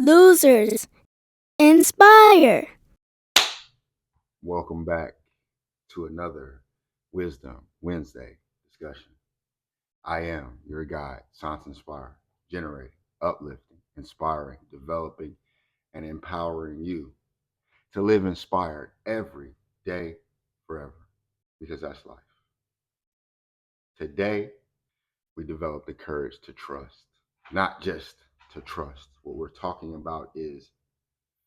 losers. Inspire. Welcome back to another Wisdom Wednesday discussion. I am your guide, Sans Inspire, generating, uplifting, inspiring, developing, and empowering you to live inspired every day, forever, because that's life. Today, we develop the courage to trust, not just to trust. What we're talking about is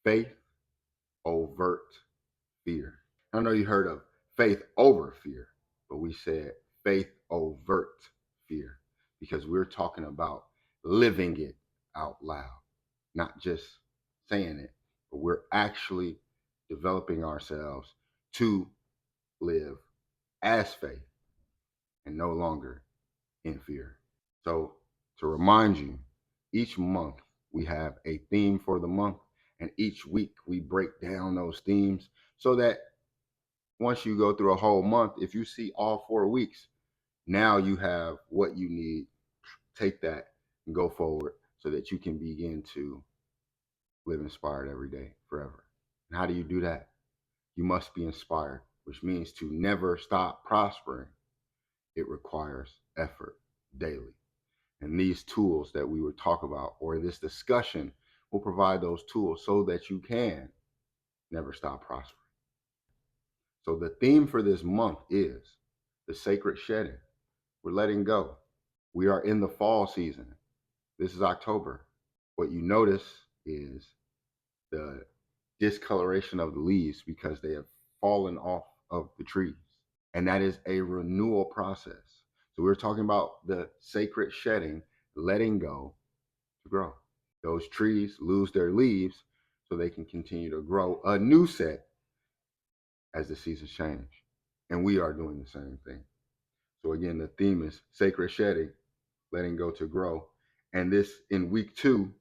faith, overt fear. I know you heard of faith over fear, but we said faith overt fear because we're talking about living it out loud, not just saying it, but we're actually developing ourselves to live as faith and no longer in fear. So, to remind you, each month we have a theme for the month, and each week we break down those themes so that once you go through a whole month, if you see all 4 weeks, now you have what you need. Take that and go forward so that you can begin to live inspired every day, forever. And how do you do that? You must be inspired, which means to never stop prospering. It requires effort daily. And these tools that we would talk about, or this discussion, will provide those tools so that you can never stop prospering. So the theme for this month is the sacred shedding. We're letting go. We are in the fall season. This is October. What you notice is the discoloration of the leaves because they have fallen off of the trees. And that is a renewal process. So we're talking about the sacred shedding, letting go to grow. Those trees lose their leaves so they can continue to grow a new set as the seasons change. And we are doing the same thing. So again, the theme is sacred shedding, letting go to grow. And this in week 2,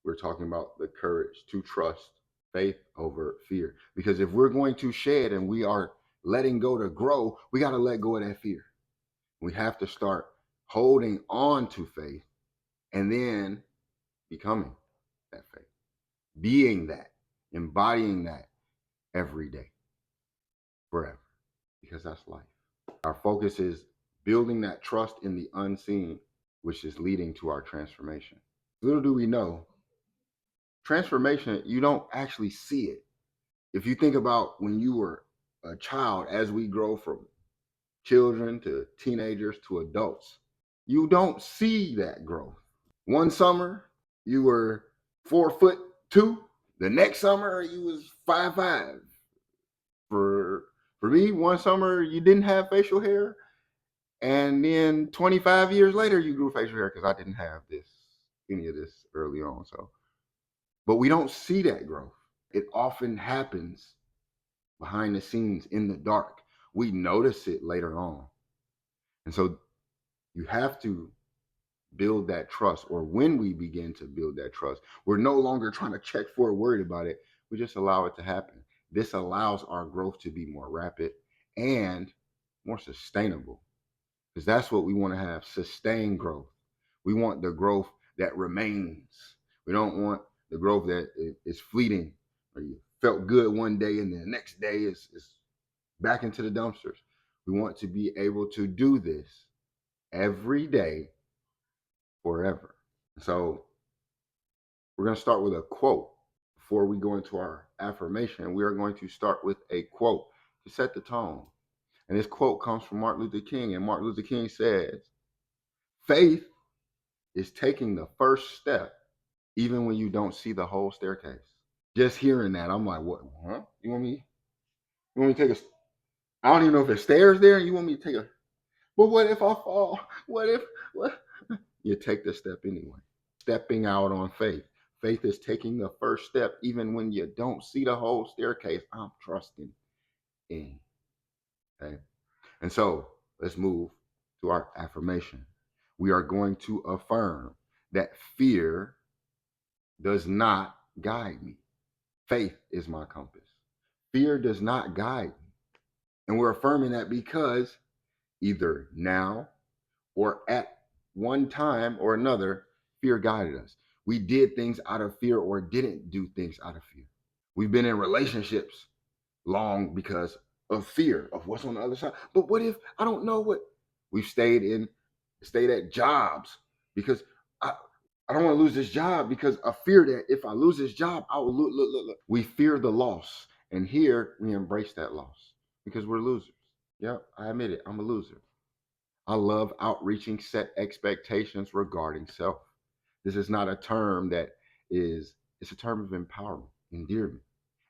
we're talking about the courage to trust, faith over fear. Because if we're going to shed and we are letting go to grow, we got to let go of that fear. We have to start holding on to faith and then becoming that faith, being that, embodying that every day, forever, because that's life. Our focus is building that trust in the unseen, which is leading to our transformation. Little do we know, transformation, you don't actually see it. If you think about when you were a child, as we grow from children to teenagers to adults, you don't see that growth. One summer, you were 4'2". The next summer, you was 5'5". For me, one summer you didn't have facial hair, and then 25 years later you grew facial hair because I didn't have any of this early on. So, but we don't see that growth. It often happens behind the scenes in the dark. We notice it later on, and so you have to build that trust. Or when we begin to build that trust, we're no longer trying to check for it, worried about it. We just allow it to happen. This allows our growth to be more rapid and more sustainable, because that's what we want to have: sustained growth. We want the growth that remains. We don't want the growth that is fleeting, or you felt good one day and the next day is back into the dumpsters. We want to be able to do this every day, forever. So we're going to start with a quote. Before we go into our affirmation, we are going to start with a quote to set the tone. And this quote comes from Martin Luther King. And Martin Luther King says, "Faith is taking the first step even when you don't see the whole staircase." Just hearing that, I'm like, what? Huh? You want me to take a, I don't even know if there's stairs there. You want me to take a, but what if I fall? What? You take the step anyway. Stepping out on faith. Faith is taking the first step even when you don't see the whole staircase. I'm trusting in. Okay. And so let's move to our affirmation. We are going to affirm that fear does not guide me. Faith is my compass. Fear does not guide me. And we're affirming that because either now or at one time or another, fear guided us. We did things out of fear or didn't do things out of fear. We've been in relationships long because of fear of what's on the other side. But what if I don't know what we've stayed at jobs because I I don't want to lose this job because I fear that if I lose this job, I will look. We fear the loss. And here we embrace that loss because we're losers. Yep, I admit it. I'm a loser. I love outreaching set expectations regarding self. This is not a term that is, it's a term of empowerment, endearment.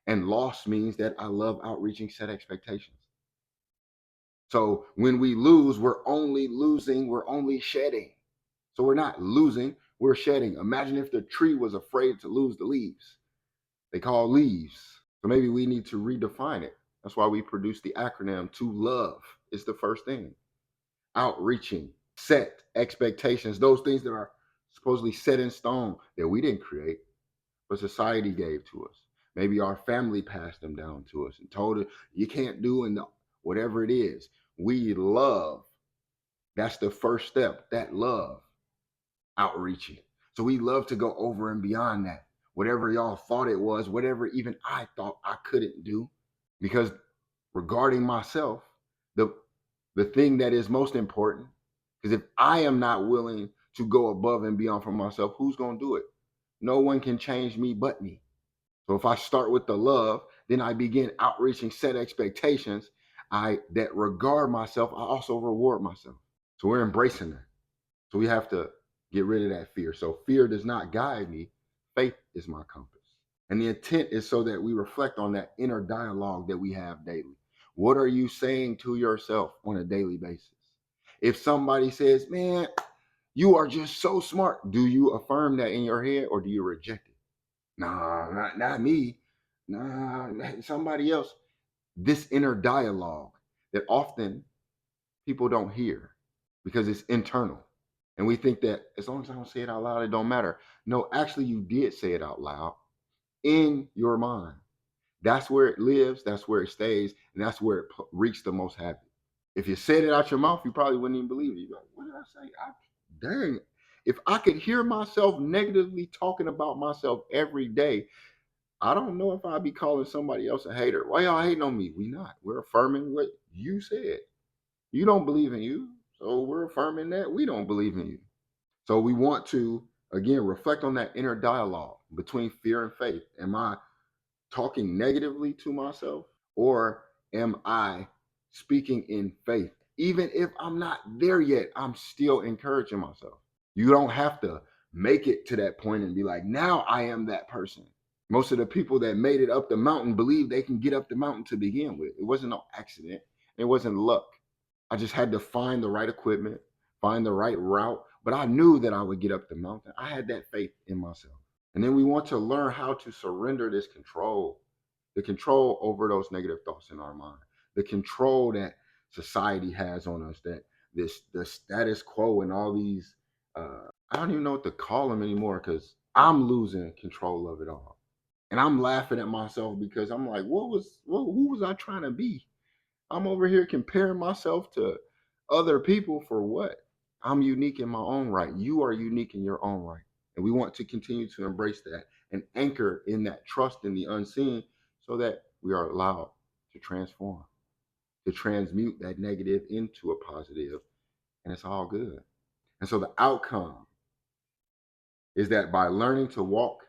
And loss means that I love outreaching set expectations. So when we lose, we're only losing, we're only shedding. So we're not losing, we're shedding. Imagine if the tree was afraid to lose the leaves. They call leaves. So maybe we need to redefine it. That's why we produce the acronym to love. It's the first thing. Outreaching, set expectations, those things that are supposedly set in stone that we didn't create, but society gave to us. Maybe our family passed them down to us and told us you can't do and whatever it is. We love. That's the first step. That love, outreaching. So we love to go over and beyond that. Whatever y'all thought it was, whatever even I thought I couldn't do, because regarding myself, the the thing that is most important, because if I am not willing to go above and beyond for myself, who's going to do it? No one can change me but me. So if I start with the love, then I begin outreaching set expectations. I that regard myself, I also reward myself. So we're embracing that. So we have to get rid of that fear. So fear does not guide me. Faith is my compass. And the intent is so that we reflect on that inner dialogue that we have daily. What are you saying to yourself on a daily basis? If somebody says, man, you are just so smart, do you affirm that in your head or do you reject it? Nah, not me. Nah, somebody else. This inner dialogue that often people don't hear because it's internal. And we think that as long as I don't say it out loud, it don't matter. No, actually, you did say it out loud in your mind. That's where it lives, that's where it stays, and that's where it wreaks the most havoc. If you said it out your mouth, you probably wouldn't even believe it. You'd be like, what did I say? Dang. If I could hear myself negatively talking about myself every day, I don't know if I'd be calling somebody else a hater. Why y'all hating on me? We not. We're affirming what you said. You don't believe in you. So we're affirming that we don't believe in you. So we want to, again, reflect on that inner dialogue between fear and faith. Am I talking negatively to myself or am I speaking in faith? Even if I'm not there yet, I'm still encouraging myself. You don't have to make it to that point and be like, now I am that person. Most of the people that made it up the mountain believe they can get up the mountain to begin with. It wasn't no accident. It wasn't luck. I just had to find the right equipment, find the right route. But I knew that I would get up the mountain. I had that faith in myself. And then we want to learn how to surrender this control, the control over those negative thoughts in our mind, the control that society has on us, that the status quo and all these, I don't even know what to call them anymore because I'm losing control of it all. And I'm laughing at myself because I'm like, who was I trying to be? I'm over here comparing myself to other people for what? I'm unique in my own right. You are unique in your own right. And we want to continue to embrace that and anchor in that trust in the unseen so that we are allowed to transform, to transmute that negative into a positive, and it's all good. And so the outcome is that by learning to walk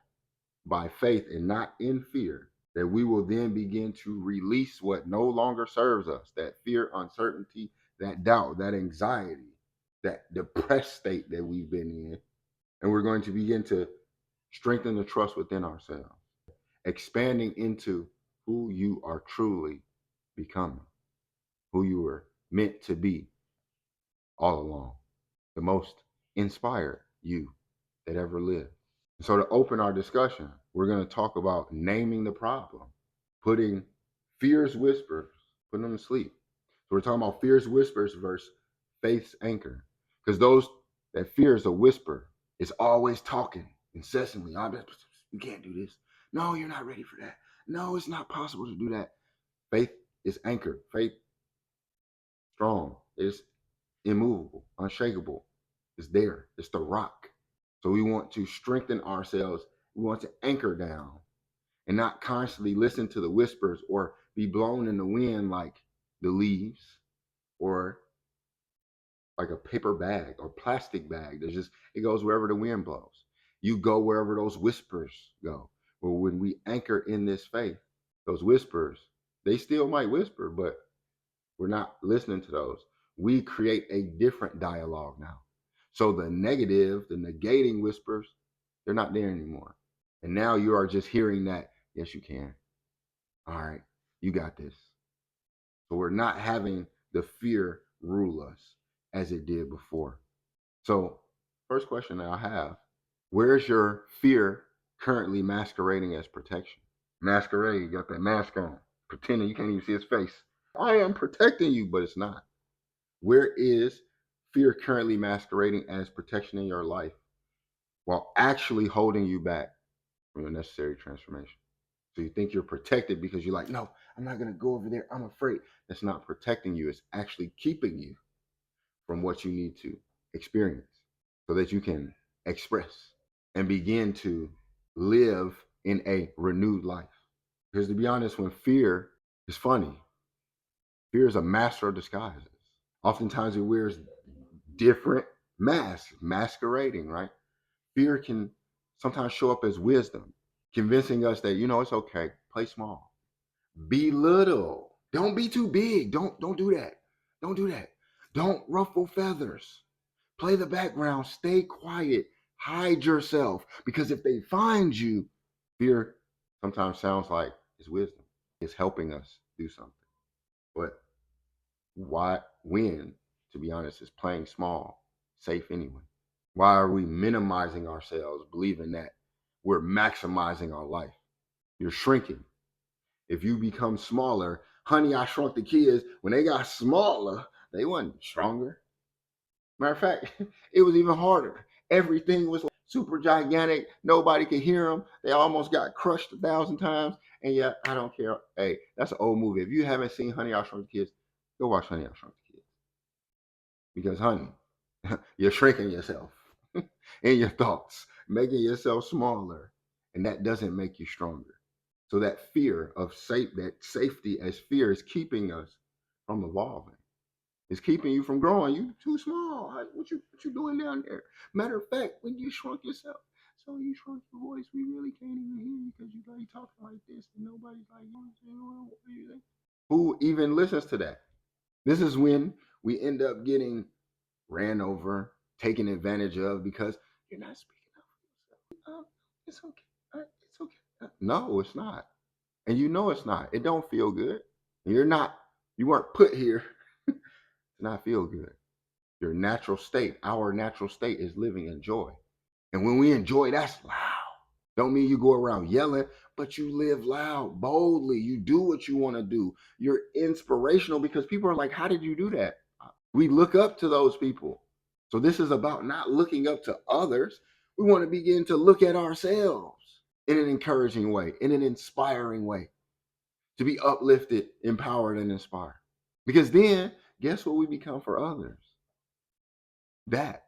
by faith and not in fear, that we will then begin to release what no longer serves us, that fear, uncertainty, that doubt, that anxiety, that depressed state that we've been in. And we're going to begin to strengthen the trust within ourselves, expanding into who you are truly becoming, who you were meant to be all along, the most inspired you that ever lived. So to open our discussion, we're going to talk about naming the problem, putting fear's whispers, putting them to sleep. So we're talking about fear's whispers versus faith's anchor. Because those that fear is a whisper, is always talking incessantly. You can't do this. No, you're not ready for that. No, it's not possible to do that. Faith is anchored. Faith strong. It's immovable, unshakable. It's there. It's the rock. So we want to strengthen ourselves. We want to anchor down and not constantly listen to the whispers or be blown in the wind like the leaves or like a paper bag or plastic bag. There's just, it goes wherever the wind blows. You go wherever those whispers go. Well, when we anchor in this faith, those whispers, they still might whisper, but we're not listening to those. We create a different dialogue now. So the negative, the negating whispers, they're not there anymore. And now you are just hearing that, yes, you can. All right, you got this. So we're not having the fear rule us as it did before. So, first question that I have, where's your fear currently masquerading as protection? Masquerade, you got that mask on, pretending you can't even see his face. I am protecting you, but it's not. Where is fear currently masquerading as protection in your life while actually holding you back from your necessary transformation? So you think you're protected because you're like, no, I'm not going to go over there. I'm afraid. That's not protecting you. It's actually keeping you from what you need to experience so that you can express and begin to live in a renewed life. Because to be honest, when fear is funny, fear is a master of disguises. Oftentimes it wears different masks, masquerading, right? Fear can sometimes show up as wisdom, convincing us that, it's okay, play small. Be little. Don't be too big. Don't do that. Don't do that. Don't ruffle feathers. Play the background. Stay quiet. Hide yourself. Because if they find you, fear sometimes sounds like it's wisdom. It's helping us do something. But when, to be honest, is playing small, safe anyway? Why are we minimizing ourselves, believing that we're maximizing our life? You're shrinking. If you become smaller, Honey, I Shrunk the Kids, when they got smaller, they wasn't stronger. Matter of fact, it was even harder. Everything was super gigantic. Nobody could hear them. They almost got crushed 1,000 times. And yet, I don't care. Hey, that's an old movie. If you haven't seen Honey, I Shrunk the Kids, go watch Honey, I Shrunk the Kids. Because, honey, you're shrinking yourself in your thoughts, making yourself smaller. And that doesn't make you stronger. So that fear of that safety as fear is keeping us from evolving. It's keeping you from growing. You too small. What you doing down there? Matter of fact, when you shrunk yourself, so you shrunk your voice, we really can't even hear you because you talking like this and nobody's like, what do you think? Who even listens to that? This is when we end up getting ran over, taken advantage of because you're not speaking up for yourself. It's okay. It's okay. No, it's not. And it's not. It don't feel good. You weren't put here to not feel good. Your natural state, our natural state is living in joy. And when we enjoy, that's loud. Don't mean you go around yelling, but you live loud, boldly. You do what you want to do. You're inspirational because people are like, how did you do that? We look up to those people. So this is about not looking up to others. We want to begin to look at ourselves in an encouraging way, in an inspiring way, to be uplifted, empowered, and inspired. Because then, guess what we become for others? That.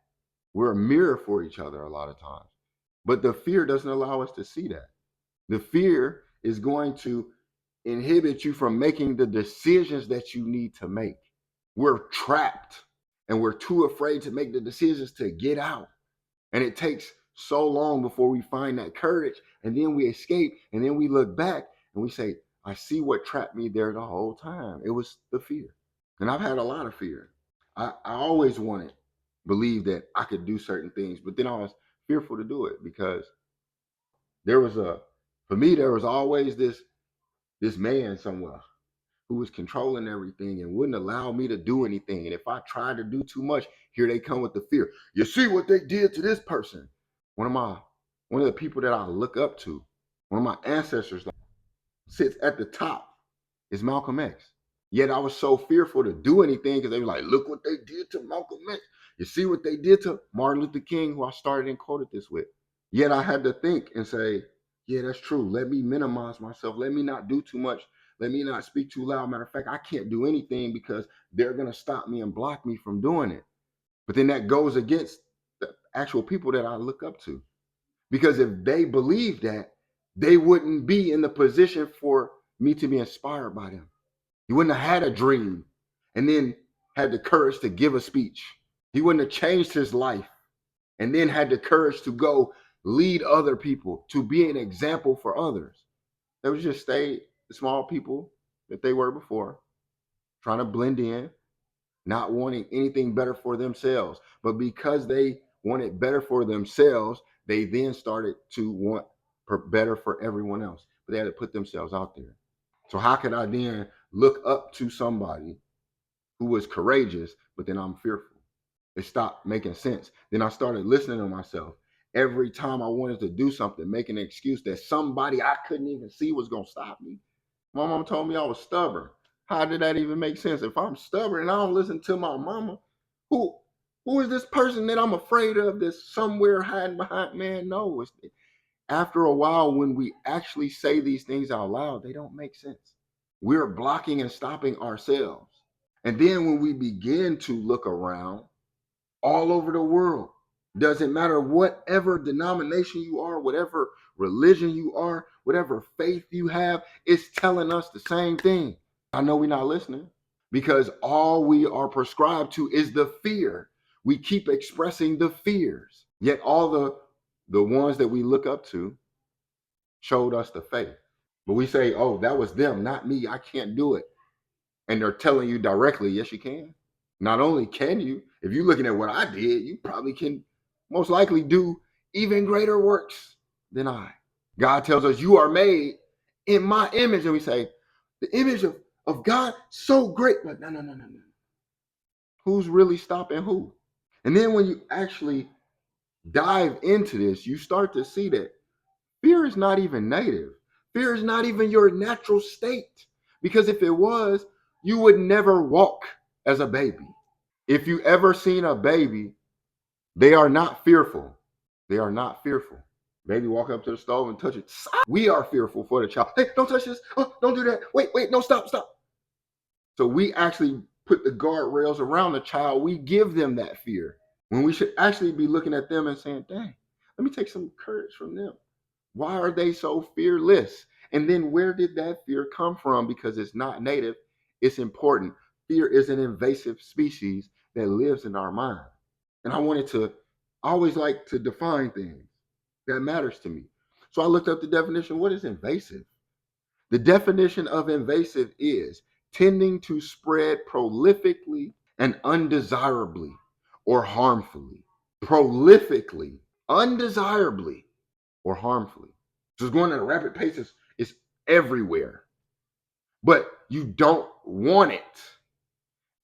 We're a mirror for each other a lot of times. But the fear doesn't allow us to see that. The fear is going to inhibit you from making the decisions that you need to make. We're trapped and we're too afraid to make the decisions to get out. And it takes so long before we find that courage. And then we escape. And then we look back and we say, I see what trapped me there the whole time. It was the fear. And I've had a lot of fear. I always believed that I could do certain things, but then I was fearful to do it because for me, there was always this man somewhere who was controlling everything and wouldn't allow me to do anything. And if I tried to do too much, here they come with the fear. You see what they did to this person. One of the people that I look up to, one of my ancestors sits at the top is Malcolm X. Yet I was so fearful to do anything because they were like, look what they did to Malcolm X. You see what they did to Martin Luther King, who I started and quoted this with. Yet I had to think and say, yeah, that's true. Let me minimize myself. Let me not do too much. Let me not speak too loud. Matter of fact, I can't do anything because they're going to stop me and block me from doing it. But then that goes against the actual people that I look up to. Because if they believed that, they wouldn't be in the position for me to be inspired by them. He wouldn't have had a dream and then had the courage to give a speech. He wouldn't have changed his life and then had the courage to go lead other people, to be an example for others. They would just stay the small people that they were before, trying to blend in, not wanting anything better for themselves. But because they wanted better for themselves, they then started to want better for everyone else. But they had to put themselves out there. So how could I then look up to somebody who was courageous, but then I'm fearful? It stopped making sense. Then I started listening to myself. Every time I wanted to do something, making an excuse that somebody I couldn't even see was going to stop me. My mom told me I was stubborn. How did that even make sense? If I'm stubborn and I don't listen to my mama, who who is this person that I'm afraid of that's somewhere hiding behind? Man, no. After a while, when we actually say these things out loud, they don't make sense. We're blocking and stopping ourselves. And then when we begin to look around all over the world, doesn't matter whatever denomination you are, whatever religion you are, whatever faith you have, it's telling us the same thing. I know we're not listening because all we are prescribed to is the fear. We keep expressing the fears. Yet all the ones that we look up to showed us the faith. But we say, oh, that was them, not me. I can't do it. And they're telling you directly, yes, you can. Not only can you, if you're looking at what I did, you probably can most likely do even greater works than I. God tells us you are made in my image. And we say, the image of God, so great. But no, no, no, no, no. Who's really stopping who? And then when you actually dive into this, you start to see that fear is not even native. Fear is not even your natural state. Because if it was, you would never walk as a baby. If you ever seen a baby, they are not fearful. They are not fearful. Baby walk up to the stove and touch it. We are fearful for the child. Hey, don't touch this. Oh, don't do that. Wait, wait, no, stop, stop. So we actually put the guardrails around the child. We give them that fear when we should actually be looking at them and saying, dang, let me take some courage from them. Why are they so fearless? And then where did that fear come from? Because it's not native. It's important. Fear is an invasive species that lives in our mind. And I always like to define things that matters to me. So I looked up the definition. What is invasive? The definition of invasive is tending to spread prolifically and undesirably or harmfully. Prolifically, undesirably, or harmfully. So it's going at a rapid pace. It's everywhere. But you don't want it.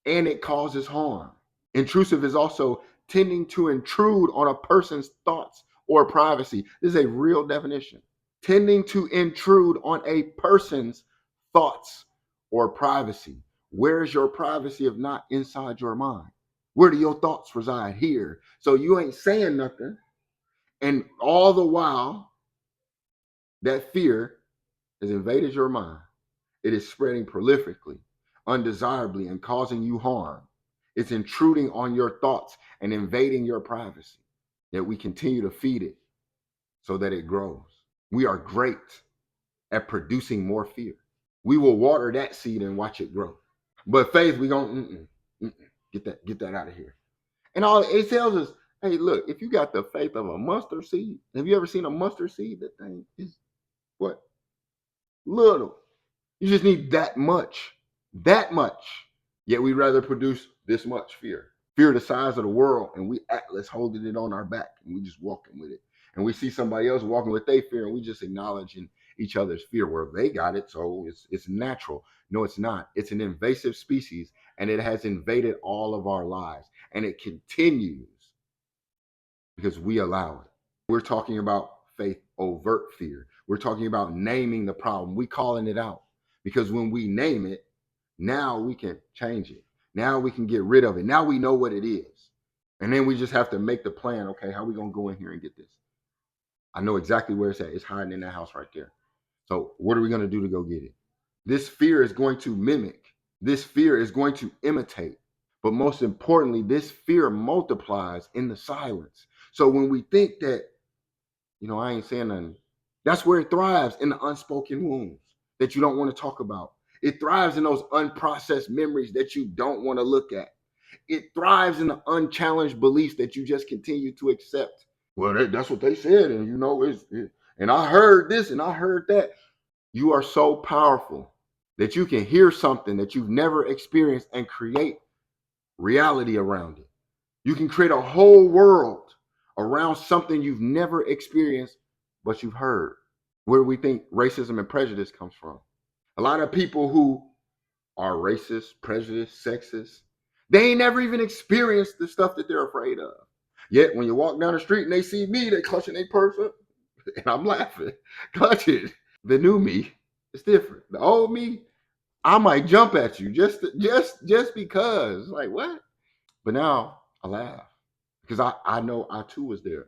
And it causes harm. Intrusive is also tending to intrude on a person's thoughts or privacy. This is a real definition. Tending to intrude on a person's thoughts or privacy. Where is your privacy if not inside your mind? Where do your thoughts reside? Here. So you ain't saying nothing. And all the while, that fear has invaded your mind. It is spreading prolifically, undesirably, and causing you harm. It's intruding on your thoughts and invading your privacy. Yet we continue to feed it so that it grows. We are great at producing more fear. We will water that seed and watch it grow. But faith, we don't get that out of here. And all it tells us, hey, look, if you got the faith of a mustard seed, have you ever seen a mustard seed? That thing is what? Little. You just need that much. That much. Yet we rather produce this much fear. Fear the size of the world, and we Atlas holding it on our back, and we just walking with it. And we see somebody else walking with their fear, and we just acknowledging each other's fear. Where they got it, so it's natural. No, it's not. It's an invasive species, and it has invaded all of our lives, and it continues because we allow it. We're talking about faith overt fear. We're talking about naming the problem. We calling it out because when we name it, now we can change it. Now we can get rid of it. Now we know what it is. And then we just have to make the plan. Okay, how are we going to go in here and get this? I know exactly where it's at. It's hiding in that house right there. So what are we going to do to go get it? This fear is going to mimic. This fear is going to imitate. But most importantly, this fear multiplies in the silence. So when we think that, I ain't saying nothing, that's where it thrives, in the unspoken wounds that you don't want to talk about. It thrives in those unprocessed memories that you don't want to look at. It thrives in the unchallenged beliefs that you just continue to accept. Well, that's what they said, and and I heard this and I heard that. You are so powerful that you can hear something that you've never experienced and create reality around it. You can create a whole world around something you've never experienced, but you've heard. Where do we think racism and prejudice comes from? A lot of people who are racist, prejudiced, sexist, they ain't never even experienced the stuff that they're afraid of. Yet when you walk down the street and they see me, they clutching their purse up, and I'm laughing, clutching. The new me is different. The old me, I might jump at you just because. Like, what? But now I laugh because I know I too was there.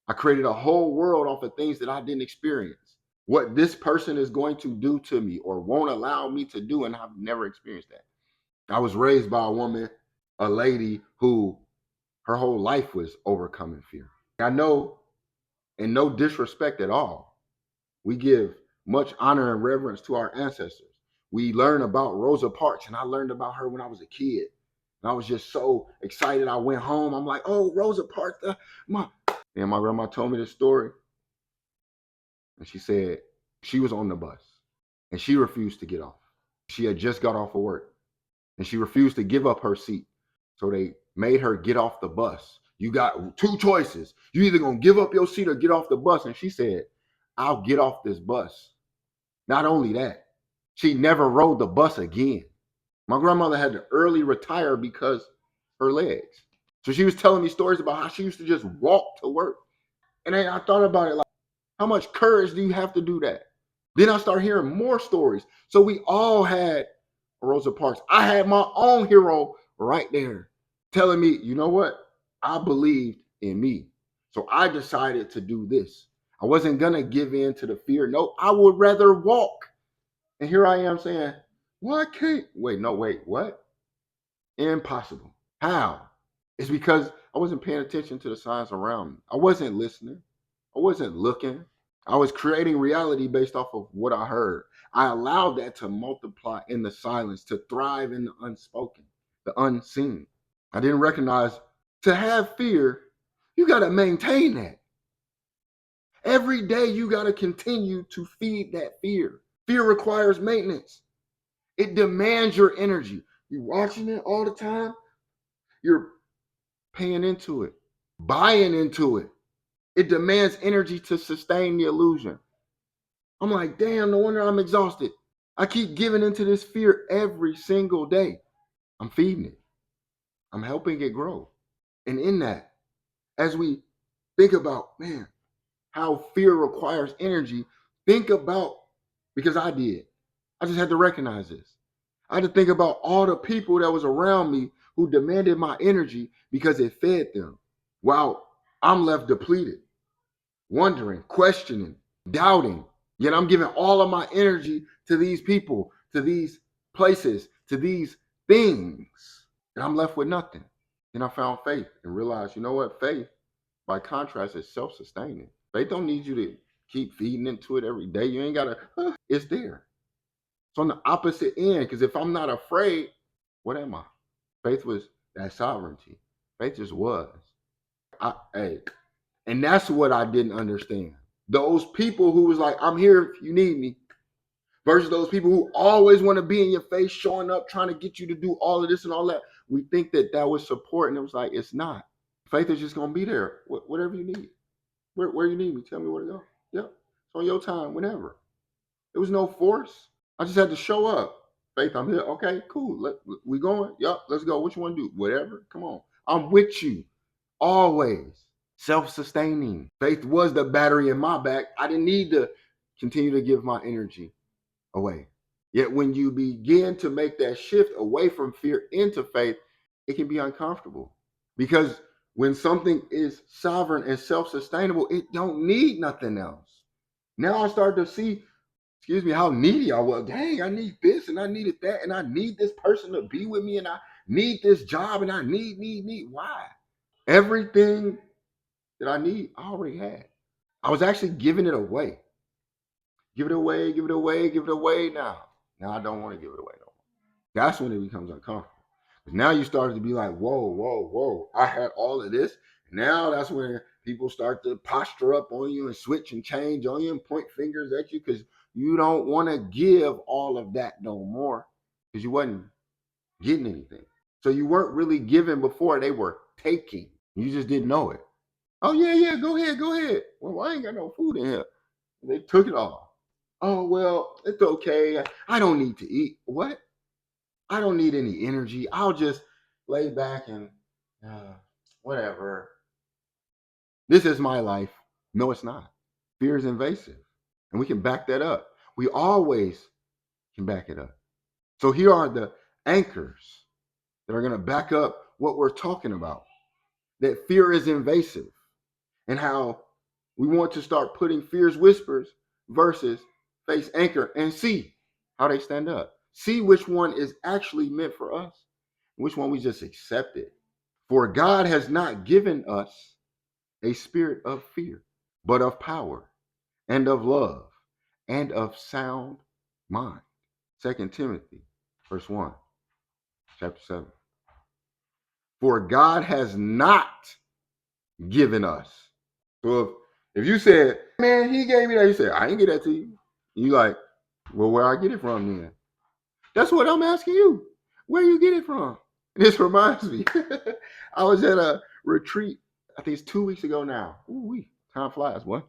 I created a whole world off of things that I didn't experience. What this person is going to do to me or won't allow me to do, and I've never experienced that. I was raised by a woman, a lady who her whole life was overcoming fear. I know, and no disrespect at all, we give much honor and reverence to our ancestors. We learn about Rosa Parks, and I learned about her when I was a kid. And I was just so excited. I went home. I'm like, oh, Rosa Parks. And my grandma told me this story. And she said she was on the bus and she refused to get off. She had just got off of work and she refused to give up her seat. So they made her get off the bus. You got two choices. You either gonna give up your seat or get off the bus. And she said, I'll get off this bus. Not only that, she never rode the bus again. My grandmother had to early retire because her legs. So she was telling me stories about how she used to just walk to work. And then I thought about it, like, how much courage do you have to do that? Then I start hearing more stories. So we all had Rosa Parks. I had my own hero right there telling me, you know what? I believed in me. So I decided to do this. I wasn't going to give in to the fear. No, I would rather walk. And here I am saying, well, I can't. Wait, what? Impossible. How? It's because I wasn't paying attention to the signs around me. I wasn't listening. I wasn't looking. I was creating reality based off of what I heard. I allowed that to multiply in the silence, to thrive in the unspoken, the unseen. I didn't recognize to have fear, you got to maintain that. Every day you got to continue to feed that fear. Fear requires maintenance. It demands your energy. You're watching it all the time. You're paying into it, buying into it. It demands energy to sustain the illusion. I'm like, damn, no wonder I'm exhausted. I keep giving into this fear every single day. I'm feeding it. I'm helping it grow. And in that, as we think about, man, how fear requires energy, think about, because I did. I just had to recognize this. I had to think about all the people that was around me who demanded my energy because it fed them. While I'm left depleted, wondering, questioning, doubting. Yet I'm giving all of my energy to these people, to these places, to these things. And I'm left with nothing. Then I found faith and realized, you know what? Faith, by contrast, is self-sustaining. Faith don't need you to keep feeding into it every day. You ain't got to, it's there. It's on the opposite end, because if I'm not afraid, what am I? Faith was that sovereignty. Faith just was. Hey, and that's what I didn't understand. Those people who was like, I'm here if you need me, versus those people who always want to be in your face, showing up, trying to get you to do all of this and all that. We think that that was support, and it was like, it's not. Faith is just going to be there, whatever you need. Where you need me, tell me where to go. Yep, it's on your time, whenever. There was no force. I just had to show up. Faith, I'm here. Okay, cool. We going? Yep, let's go. What you want to do? Whatever. Come on. I'm with you always. Self-sustaining. Faith was the battery in my back. I didn't need to continue to give my energy away. Yet when you begin to make that shift away from fear into faith, it can be uncomfortable. Because when something is sovereign and self-sustainable, it don't need nothing else. Now I start to see, how needy I was. Dang, I need this and I needed that, and I need this person to be with me, and I need this job, and I need. Why? Everything that I need, I already had. I was actually giving it away. Give it away, give it away, give it away now. Now I don't want to give it away no more. That's when it becomes uncomfortable. Now you started to be like, whoa, whoa, whoa. I had all of this. Now that's when people start to posture up on you and switch and change on you and point fingers at you because you don't want to give all of that no more because you wasn't getting anything. So you weren't really giving before, they were taking. You just didn't know it. Oh, yeah, yeah, go ahead, go ahead. Well, I ain't got no food in here. They took it all. Oh, well, it's okay. I don't need to eat. What? I don't need any energy. I'll just lay back and whatever. This is my life. No, it's not. Fear is invasive. And we can back that up. We always can back it up. So here are the anchors that are going to back up what we're talking about. That fear is invasive and how we want to start putting fear's whispers versus face anchor and see how they stand up. See which one is actually meant for us, which one we just accept it. For God has not given us a spirit of fear, but of power and of love and of sound mind. 2 Timothy, verse 1, chapter 7. For God has not given us. So if you said, man, he gave me that, you said, I didn't get that to you. You like, well, where I get it from then? That's what I'm asking you. Where you get it from? This reminds me. I was at a retreat, I think it's 2 weeks ago now. Ooh, time flies, boy.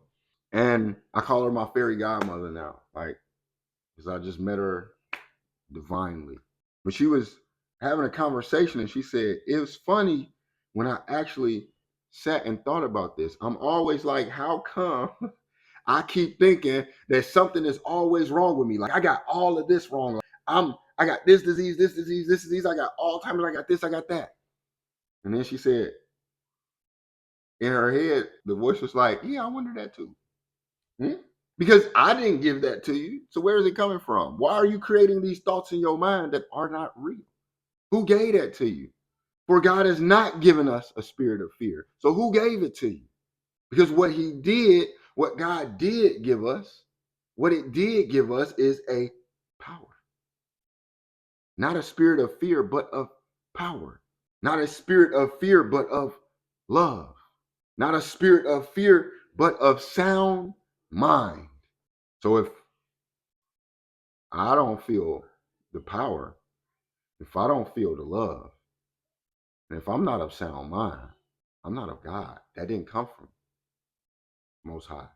And I call her my fairy godmother now, like, because I just met her divinely. But she was having a conversation and she said, it was funny when I actually sat and thought about this. I'm always like, how come I keep thinking that something is always wrong with me? Like I got all of this wrong. I got this disease, this disease, this disease. I got Alzheimer's. I got this, I got that. And then she said, in her head, the voice was like, yeah, I wonder that too. Because I didn't give that to you. So where is it coming from? Why are you creating these thoughts in your mind that are not real? Who gave that to you? For God has not given us a spirit of fear. So who gave it to you? Because what God did give us, what it did give us is a power. Not a spirit of fear, but of power. Not a spirit of fear, but of love. Not a spirit of fear, but of sound mind. So if I don't feel the power, if I don't feel the love, and if I'm not of sound mind, I'm not of God. That didn't come from Most High.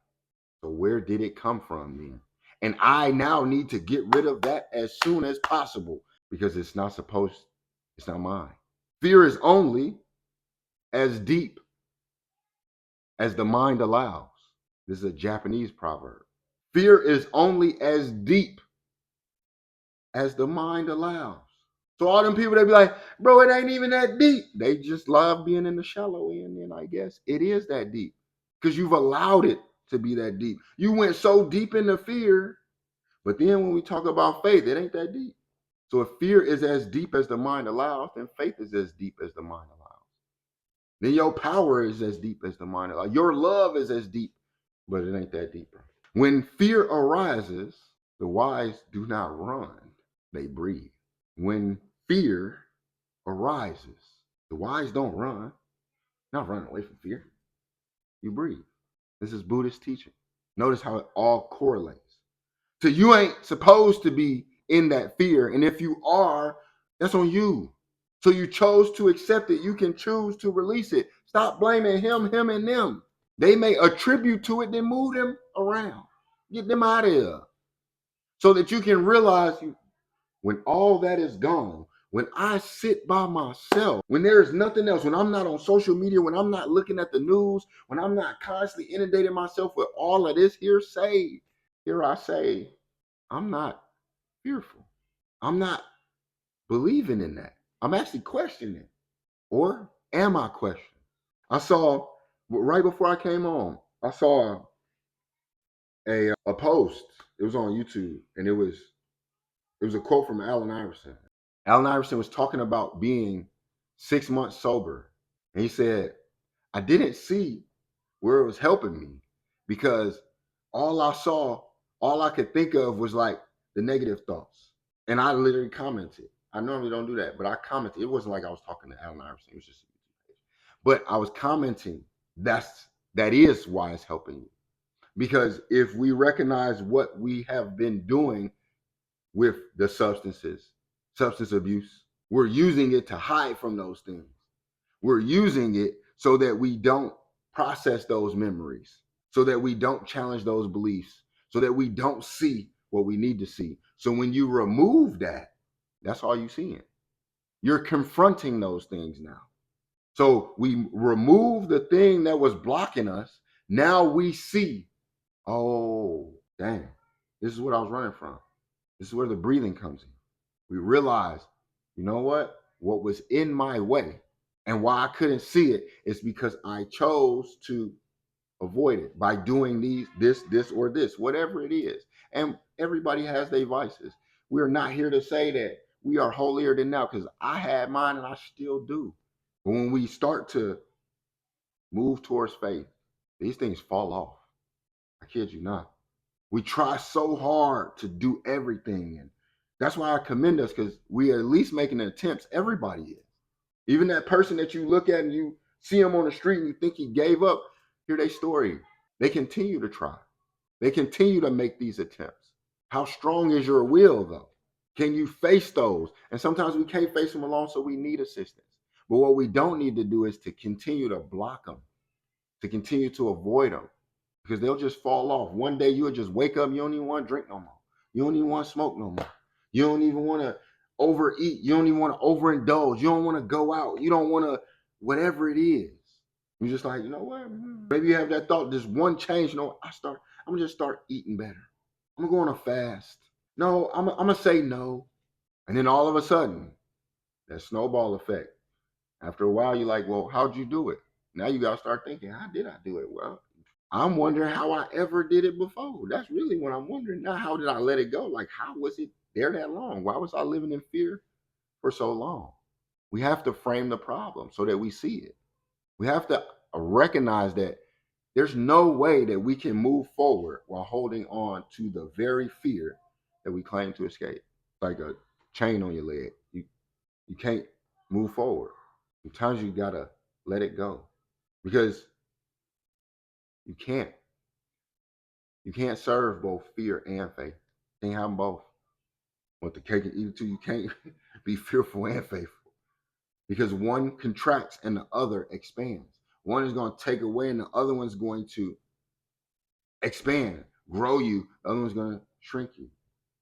So where did it come from then? And I now need to get rid of that as soon as possible because it's not mine. Fear is only as deep as the mind allows. This is a Japanese proverb. Fear is only as deep as the mind allows. So all them people, they be like, bro, it ain't even that deep. They just love being in the shallow end, and I guess it is that deep because you've allowed it to be that deep. You went so deep into fear, but then when we talk about faith, it ain't that deep. So if fear is as deep as the mind allows, then faith is as deep as the mind allows. Then your power is as deep as the mind allows. Your love is as deep, but it ain't that deep. When fear arises, the wise do not run, they breathe. When fear arises, the wise don't run. Not running away from fear. You breathe. This is Buddhist teaching. Notice how it all correlates. So you ain't supposed to be in that fear. And if you are, that's on you. So you chose to accept it. You can choose to release it. Stop blaming him, and them. They may attribute to it, then move them around. Get them out of here. So that you can realize when all that is gone, when I sit by myself, when there's nothing else, when I'm not on social media, when I'm not looking at the news, when I'm not constantly inundating myself with all of this hearsay, here I say, I'm not fearful. I'm not believing in that. I'm actually questioning. Or am I questioning? I saw, right before I came on, I saw a post. It was on YouTube, and it was a quote from Allen Iverson. Allen Iverson was talking about being 6 months sober. And he said, I didn't see where it was helping me, because all I saw, all I could think of was like the negative thoughts. And I literally commented. I normally don't do that, but I commented. It wasn't like I was talking to Allen Iverson. It was just, but I was commenting. That is why it's helping you. Because if we recognize what we have been doing with the substance abuse, we're using it to hide from those things. We're using it so that we don't process those memories, so that we don't challenge those beliefs, so that we don't see what we need to see. So when you remove that, that's all you seeing. You're confronting those things now. So we remove the thing that was blocking us. Now we see, oh, dang, this is what I was running from. This is where the breathing comes in. We realize, you know what? What was in my way and why I couldn't see it is because I chose to avoid it by doing this, or this, whatever it is. And everybody has their vices. We're not here to say that we are holier than thou, because I had mine and I still do. But when we start to move towards faith, these things fall off. I kid you not. We try so hard to do everything. And that's why I commend us, because we are at least making attempts. Everybody is. Even that person that you look at and you see him on the street and you think he gave up, hear their story. They continue to try. They continue to make these attempts. How strong is your will, though? Can you face those? And sometimes we can't face them alone, so we need assistance. But what we don't need to do is to continue to block them, to continue to avoid them, because they'll just fall off. One day you'll just wake up, you don't even want to drink no more. You don't even want to smoke no more. You don't even want to overeat. You don't even want to overindulge. You don't want to go out. You don't want to, whatever it is. You're just like, you know what? Maybe you have that thought, this one change. You know, I'm gonna just start eating better. I'm gonna go on a fast. No, I'm gonna say no. And then all of a sudden, that snowball effect. After a while, you're like, well, how'd you do it? Now you gotta start thinking, how did I do it? Well, I'm wondering how I ever did it before. That's really what I'm wondering. Now, how did I let it go? Like, how was it there that long? Why was I living in fear for so long? We have to frame the problem so that we see it. We have to recognize that there's no way that we can move forward while holding on to the very fear that we claim to escape. Like a chain on your leg. You can't move forward. Sometimes you gotta let it go, because you can't. You can't serve both fear and faith. You can't have them both. Want the cake and eat it too. You can't be fearful and faithful, because one contracts and the other expands. One is going to take away and the other one's going to expand, grow you. The other one's going to shrink you.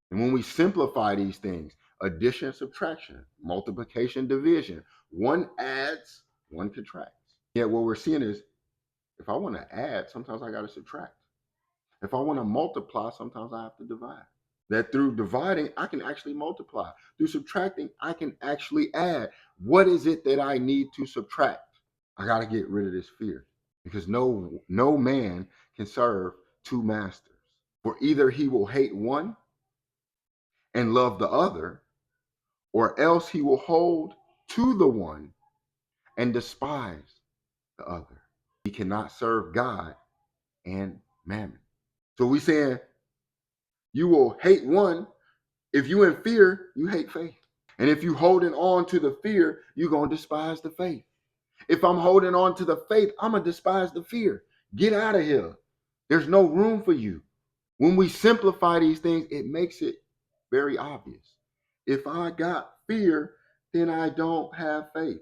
And when we simplify these things, addition, subtraction, multiplication, division, one adds, one contracts. Yet what we're seeing is, if I want to add, sometimes I got to subtract. If I want to multiply, sometimes I have to divide. That through dividing, I can actually multiply. Through subtracting, I can actually add. What is it that I need to subtract? I got to get rid of this fear, because no man can serve two masters. For either he will hate one and love the other, or else he will hold to the one and despise the other. He cannot serve God and mammon. So we saying you will hate one. If you in fear, you hate faith. And if you holding on to the fear, you're going to despise the faith. If I'm holding on to the faith, I'm going to despise the fear. Get out of here. There's no room for you. When we simplify these things, it makes it very obvious. If I got fear, then I don't have faith.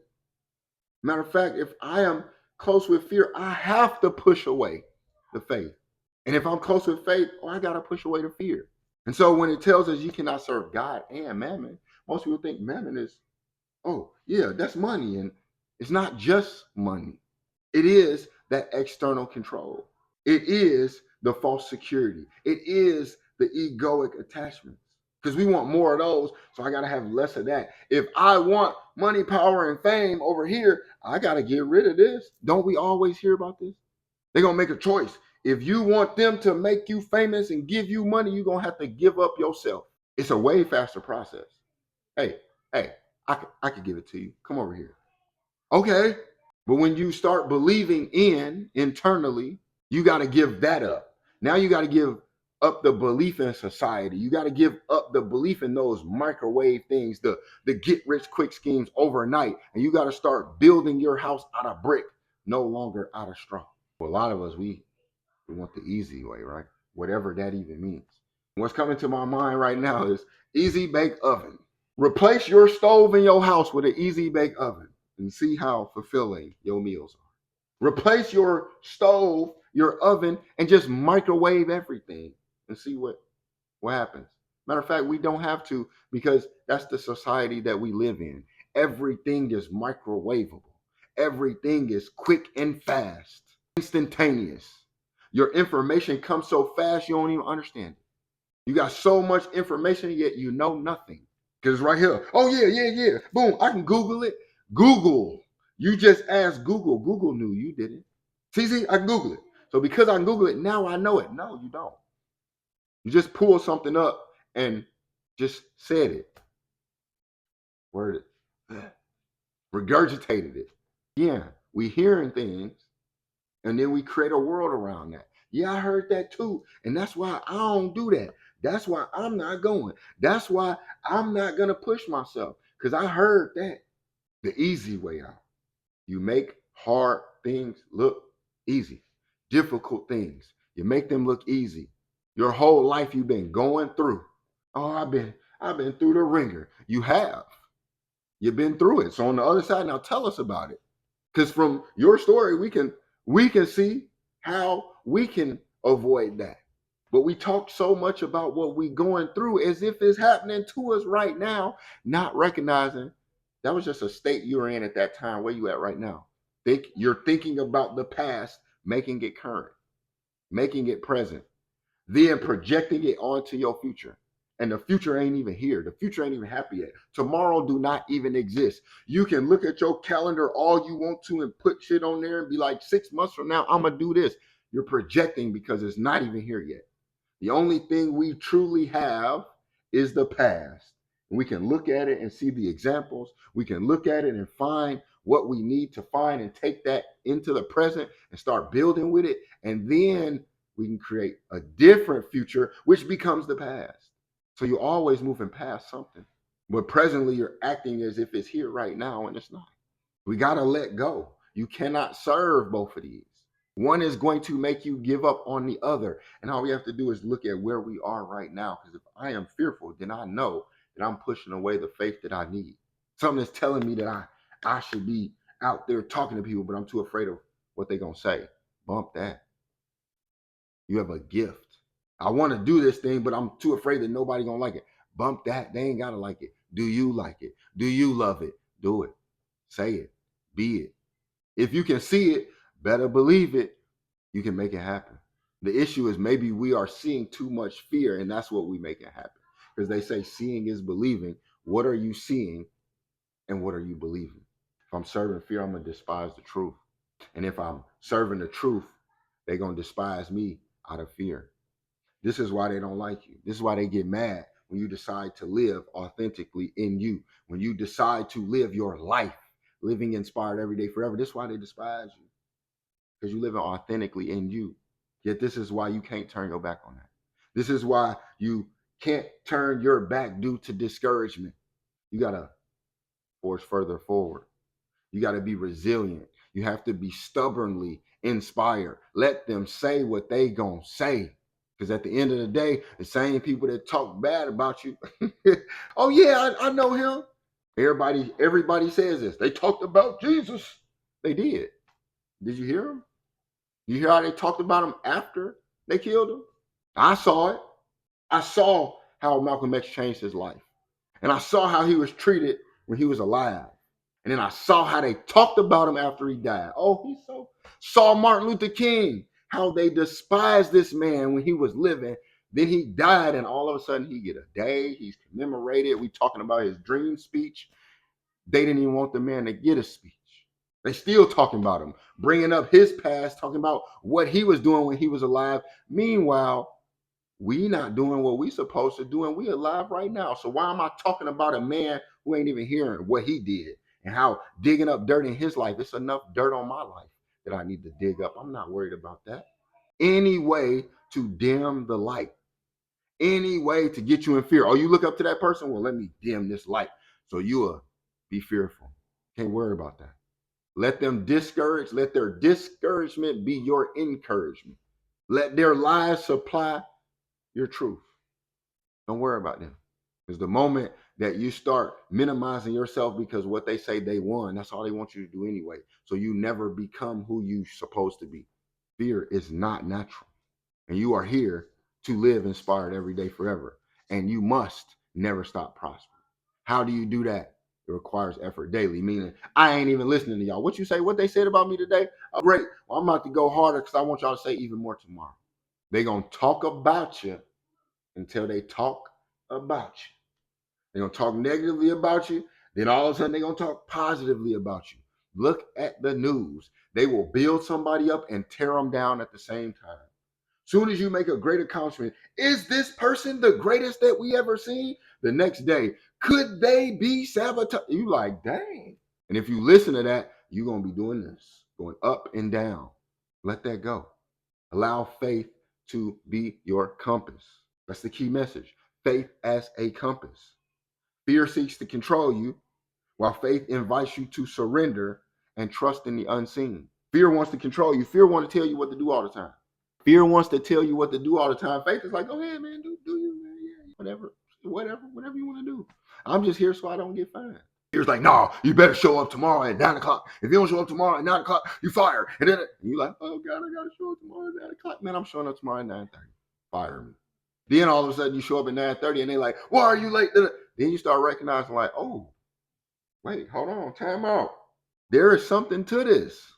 Matter of fact, if I am close with fear, I have to push away the faith. And if I'm close with faith, I got to push away the fear. And so when it tells us you cannot serve God and mammon, most people think mammon is, oh, yeah, that's money. And it's not just money. It is that external control. It is the false security. It is the egoic attachments. Because we want more of those, so I got to have less of that. If I want money, power, and fame over here, I got to get rid of this. Don't we always hear about this? They're going to make a choice. If you want them to make you famous and give you money, you're going to have to give up yourself. It's a way faster process. Hey, I could give it to you. Come over here. Okay. But when you start believing in internally, you got to give that up. Now you got to give up the belief in society. You got to give up the belief in those microwave things, the get rich quick schemes overnight. And you got to start building your house out of brick, no longer out of straw. Well, a lot of us, we want the easy way, right? Whatever that even means. What's coming to my mind right now is easy bake oven. Replace your stove in your house with an easy bake oven and see how fulfilling your meals are. Replace your stove, your oven, and just microwave everything and see what happens. Matter of fact, we don't have to because that's the society that we live in. Everything is microwavable. Everything is quick and fast, instantaneous. Your information comes so fast you don't even understand it. You got so much information yet you know nothing. Because it's right here. Oh yeah, yeah, yeah. Boom. I can Google it. Google. You just asked Google. Google knew you didn't. See, I can Google it. So because I can Google it, now I know it. No, you don't. You just pulled something up and just said it. Worded. Regurgitated it. Yeah, we hearing things and then we create a world around that. Yeah, I heard that too. And that's why I don't do that. That's why I'm not going. That's why I'm not going to push myself because I heard that. The easy way out. You make hard things look easy. Difficult things, you make them look easy. Your whole life you've been going through. Oh, I've been through the ringer. You have. You've been through it. So on the other side, now tell us about it. Because from your story, we can see how we can avoid that. But we talk so much about what we going through as if it's happening to us right now, not recognizing that was just a state you were in at that time. Where you at right now? You're thinking about the past, making it current, making it present, then projecting it onto your future. And the future ain't even here. The future ain't even happy yet. Tomorrow do not even exist. You can look at your calendar all you want to and put shit on there and be like, 6 months from now, I'm gonna do this. You're projecting because it's not even here yet. The only thing we truly have is the past. And we can look at it and see the examples. We can look at it and find what we need to find and take that into the present and start building with it. And then we can create a different future, which becomes the past. So you're always moving past something. But presently, you're acting as if it's here right now, and it's not. We got to let go. You cannot serve both of these. One is going to make you give up on the other. And all we have to do is look at where we are right now. Because if I am fearful, then I know that I'm pushing away the faith that I need. Something that's telling me that I should be out there talking to people, but I'm too afraid of what they're going to say. Bump that. You have a gift. I want to do this thing, but I'm too afraid that nobody going to like it. Bump that. They ain't got to like it. Do you like it? Do you love it? Do it. Say it. Be it. If you can see it, better believe it, you can make it happen. The issue is maybe we are seeing too much fear, and that's what we make it happen. Because they say seeing is believing. What are you seeing and what are you believing? If I'm serving fear, I'm going to despise the truth. And if I'm serving the truth, they're going to despise me out of fear. This is why they don't like you. This is why they get mad when you decide to live authentically in you. When you decide to live your life, living inspired every day forever. This is why they despise you. Because you're living authentically in you. Yet this is why you can't turn your back on that. This is why you can't turn your back due to discouragement. You got to forge further forward. You got to be resilient. You have to be stubbornly inspired. Let them say what they gonna say. Because at the end of the day, the same people that talk bad about you, oh yeah, I know him. Everybody says this. They talked about Jesus. They did. Did you hear them? You hear how they talked about him after they killed him? I saw it. I saw how Malcolm X changed his life. And I saw how he was treated when he was alive. And then I saw how they talked about him after he died. Oh, saw Martin Luther King, how they despised this man when he was living. Then he died, and all of a sudden he get a day. He's commemorated. We talking about his dream speech. They didn't even want the man to get a speech. They still talking about him, bringing up his past, talking about what he was doing when he was alive. Meanwhile, we not doing what we supposed to do, and we alive right now. So why am I talking about a man who ain't even hearing what he did and how digging up dirt in his life, it's enough dirt on my life that I need to dig up. I'm not worried about that. Any way to dim the light, any way to get you in fear. Oh, you look up to that person? Well, let me dim this light so you'll be fearful. Can't worry about that. Let them discourage, let their discouragement be your encouragement. Let their lies supply your truth. Don't worry about them. Because the moment that you start minimizing yourself because what they say they won, that's all they want you to do anyway. So you never become who you're supposed to be. Fear is not natural. And you are here to live inspired every day forever. And you must never stop prospering. How do you do that? It requires effort daily, meaning I ain't even listening to y'all. What you say, what they said about me today? Oh, great. Well, I'm about to go harder because I want y'all to say even more tomorrow. They're going to talk about you until they talk about you. They're going to talk negatively about you. Then all of a sudden, they're going to talk positively about you. Look at the news. They will build somebody up and tear them down at the same time. Soon as you make a great accomplishment, is this person the greatest that we ever seen? The next day, could they be sabotaged? You like, dang. And if you listen to that, you're going to be doing this, going up and down. Let that go. Allow faith to be your compass. That's the key message. Faith as a compass. Fear seeks to control you, while faith invites you to surrender and trust in the unseen. Fear wants to control you. Fear wants to tell you what to do all the time. Fear wants to tell you what to do all the time. Faith is like, go ahead, man, do you, man, yeah, whatever you want to do. I'm just here so I don't get fined. Fear's like, no, you better show up tomorrow at 9:00. If you don't show up tomorrow at 9:00, you fire. And then you're like, oh God, I gotta show up tomorrow at 9:00. Man, I'm showing up tomorrow at 9:30. Fire me. Then all of a sudden you show up at 9:30 and they're like, why are you late? Then you start recognizing, like, oh, wait, hold on, time out. There is something to this.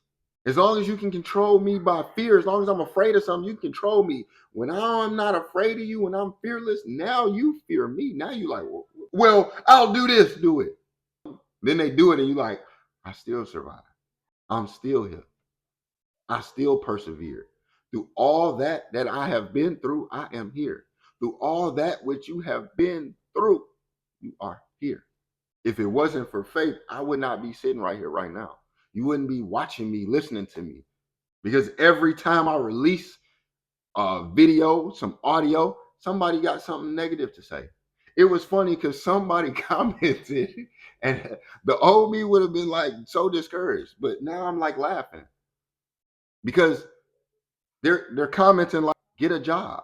As long as you can control me by fear, as long as I'm afraid of something, you can control me. When I'm not afraid of you, when I'm fearless, now you fear me. Now you like, well, I'll do this, do it. Then they do it and you like, I still survive. I'm still here. I still persevere. Through all that I have been through, I am here. Through all that which you have been through, you are here. If it wasn't for faith, I would not be sitting right here right now. You wouldn't be watching me, listening to me. Because every time I release a video, some audio, somebody got something negative to say. It was funny because somebody commented and the old me would have been like so discouraged. But now I'm like laughing because they're commenting like, get a job.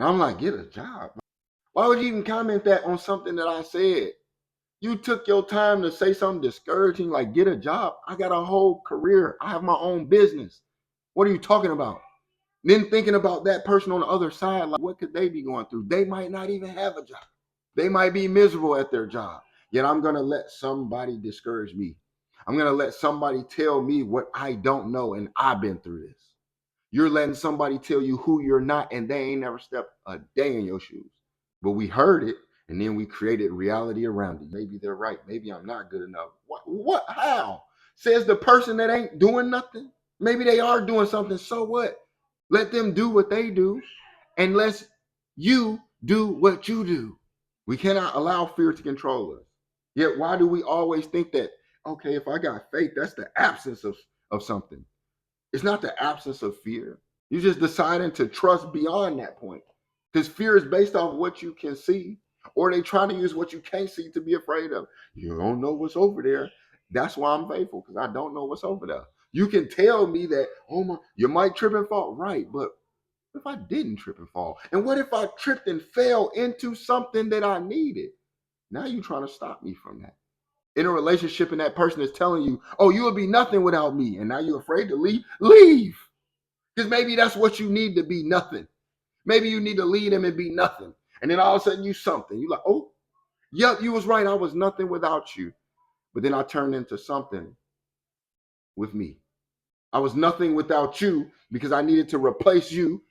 And I'm like, get a job? Why would you even comment that on something that I said? You took your time to say something discouraging, like get a job. I got a whole career. I have my own business. What are you talking about? Then thinking about that person on the other side, like what could they be going through? They might not even have a job. They might be miserable at their job. Yet I'm going to let somebody discourage me. I'm going to let somebody tell me what I don't know, and I've been through this. You're letting somebody tell you who you're not, and they ain't never stepped a day in your shoes. But we heard it, and then we created reality around it. Maybe they're right. Maybe I'm not good enough. What? How? Says the person that ain't doing nothing. Maybe they are doing something. So what? Let them do what they do, and let you do what you do. We cannot allow fear to control us. Yet, why do we always think that, okay, if I got faith, that's the absence of something? It's not the absence of fear. You're just deciding to trust beyond that point. Because fear is based off what you can see, or they trying to use what you can't see to be afraid of. You don't know what's over there. That's why I'm faithful, because I don't know what's over there. You can tell me that, oh my, you might trip and fall. Right, but what if I didn't trip and fall? And what if I tripped and fell into something that I needed? Now you're trying to stop me from that. In a relationship, and that person is telling you, oh, you will be nothing without me. And now you're afraid to leave. Leave. Because maybe that's what you need to be, nothing. Maybe you need to lead him and be nothing. And then all of a sudden you something. You like, oh, yep, you was right. I was nothing without you. But then I turned into something with me. I was nothing without you because I needed to replace you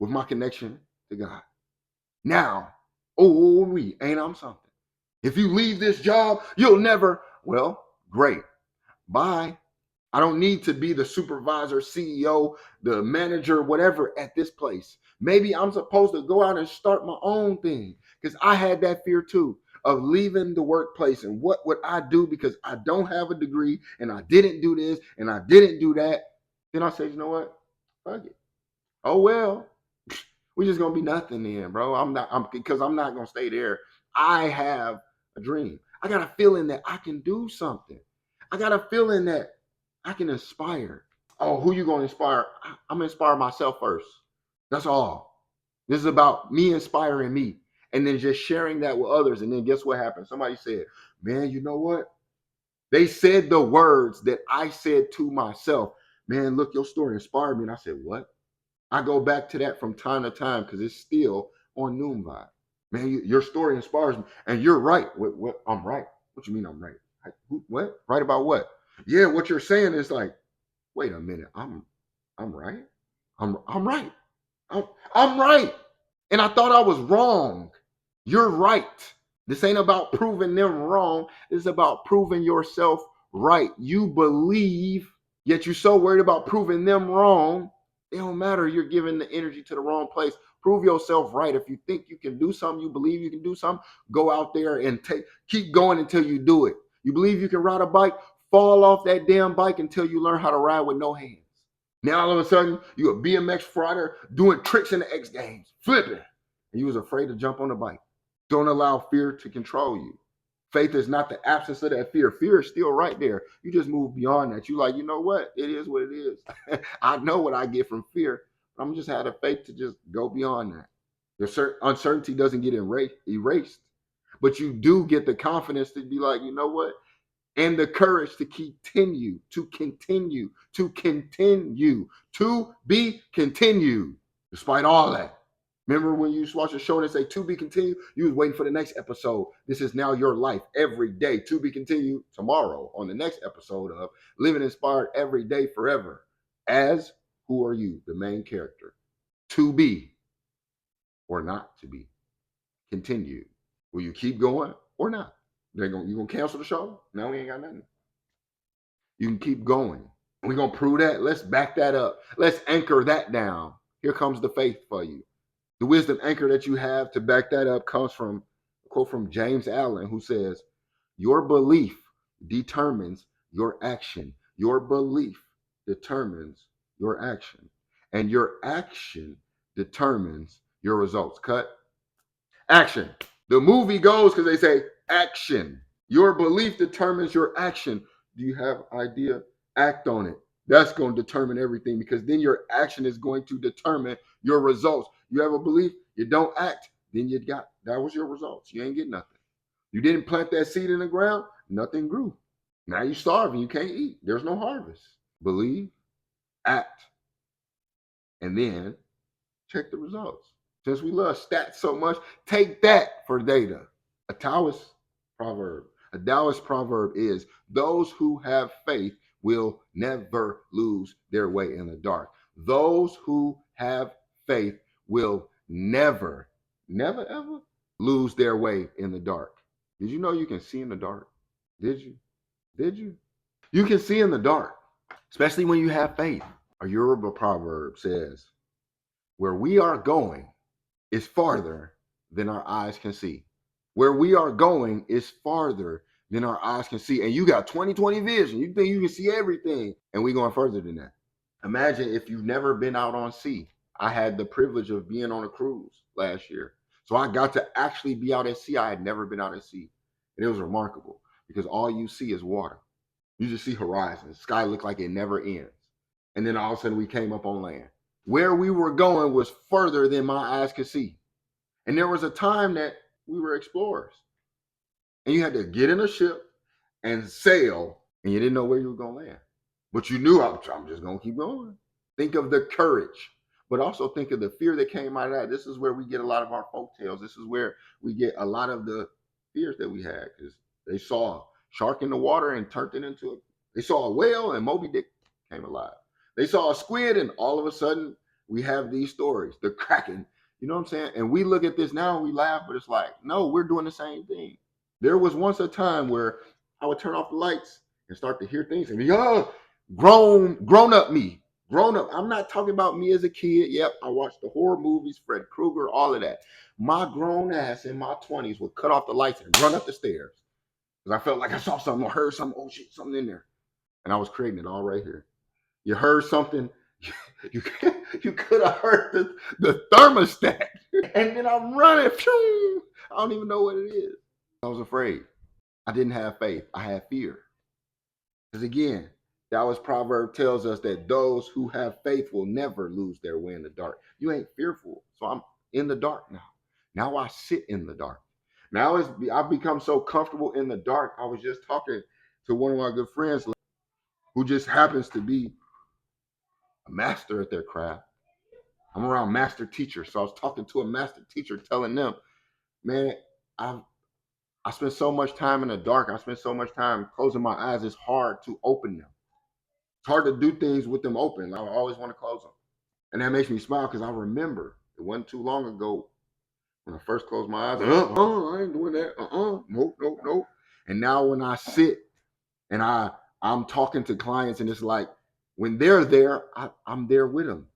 with my connection to God. Now, oh, ain't I'm something. If you leave this job, you'll never, well, great. Bye. I don't need to be the supervisor, CEO, the manager, whatever at this place. Maybe I'm supposed to go out and start my own thing because I had that fear too. of leaving the workplace and what would I do because I don't have a degree and I didn't do this and I didn't do that. Then I say, you know what? Fuck it. Oh well, we're just gonna be nothing then, bro. I'm not gonna stay there. I have a dream. I got a feeling that I can do something. I got a feeling that I can inspire. Oh, who you gonna inspire? I'm gonna inspire myself first. That's all. This is about me inspiring me and then just sharing that with others. And then guess what happened? Somebody said, man, you know what? They said the words that I said to myself. Man, look, your story inspired me. And I said, what? I go back to that from time to time because it's still on Noon Vibe. Man, your story inspires me. And you're right. What I'm right. What you mean I'm right? What? Right about what? Yeah, what you're saying is like, wait a minute, I'm right. I'm right. I'm, I'm right. And I thought I was wrong. You're right. This ain't about proving them wrong. It's about proving yourself right. You believe, yet you're so worried about proving them wrong. It don't matter. You're giving the energy to the wrong place. Prove yourself right. If you think you can do something, you believe you can do something, go out there and keep going until you do it. You believe you can ride a bike, fall off that damn bike until you learn how to ride with no hands. Now all of a sudden, you're a BMX rider doing tricks in the X Games, flipping. And you was afraid to jump on the bike. Don't allow fear to control you. Faith is not the absence of that fear. Fear is still right there. You just move beyond that. You like, you know what? It is what it is. I know what I get from fear. But I'm just have the faith to just go beyond that. Your uncertainty doesn't get erased, but you do get the confidence to be like, you know what? And the courage to continue, to be continued, despite all that. Remember when you watch a show and they say to be continued, you was waiting for the next episode. This is now your life every day to be continued tomorrow on the next episode of Living Inspired Every Day Forever. As who are you, the main character? To be or not to be continued. Will you keep going or not? You gonna cancel the show? No, we ain't got nothing. You can keep going. We're gonna prove that. Let's back that up. Let's anchor that down. Here comes the faith for you. The wisdom anchor that you have to back that up comes from a quote from James Allen, who says, your belief determines your action. Your belief determines your action. And your action determines your results. Cut. Action. The movie goes because they say action. Your belief determines your action. Do you have idea? Act on it. That's going to determine everything because then your action is going to determine your results. You have a belief, you don't act, then that was your results. You ain't get nothing. You didn't plant that seed in the ground, nothing grew. Now you're starving, you can't eat. There's no harvest. Believe, act, and then check the results. Since we love stats so much, take that for data. A Taoist proverb. A Taoist proverb is, those who have faith will never lose their way in the dark. Those who have faith will never ever lose their way in the dark. Did you know you can see in the dark? Did you? Did you? You can see in the dark, especially when you have faith. A Yoruba proverb says, where we are going is farther than our eyes can see. Where we are going is farther than our eyes can see. And you got 20/20 vision. You think you can see everything. And we're going further than that. Imagine if you've never been out on sea. I had the privilege of being on a cruise last year. So I got to actually be out at sea. I had never been out at sea. And it was remarkable because all you see is water. You just see horizon. The sky looked like it never ends. And then all of a sudden we came up on land. Where we were going was further than my eyes could see. And there was a time that we were explorers. And you had to get in a ship and sail, and you didn't know where you were going to land. But you knew I'm just going to keep going. Think of the courage, but also think of the fear that came out of that. This is where we get a lot of our folk tales. This is where we get a lot of the fears that we had because they saw a shark in the water and turned it into it. They saw a whale and Moby Dick came alive. They saw a squid and all of a sudden we have these stories. The Kraken, you know what I'm saying? And we look at this now and we laugh, but it's like, no, we're doing the same thing. There was once a time where I would turn off the lights and start to hear things and be, grown up me, Grown up, I'm not talking about me as a kid. Yep, I watched the horror movies, Fred Krueger, all of that. My grown ass in my 20s would cut off the lights and run up the stairs because I felt like I saw something or heard something. Oh shit, something in there. And I was creating it all right here. You heard something, you, you could have heard the thermostat. And then I'm running. Phew, I don't even know what it is. I was afraid. I didn't have faith. I had fear. Because again, Dallas proverb tells us that those who have faith will never lose their way in the dark. You ain't fearful. So I'm in the dark now. Now I sit in the dark. Now I've become so comfortable in the dark. I was just talking to one of my good friends who just happens to be a master at their craft. I'm around master teachers. So I was talking to a master teacher telling them, man, I spend so much time in the dark. I spend so much time closing my eyes. It's hard to open them. It's hard to do things with them open. I always want to close them. And that makes me smile because I remember it wasn't too long ago when I first closed my eyes. I ain't doing that. Nope, nope, nope. And now when I sit and I'm talking to clients and it's like when they're there, I'm there with them.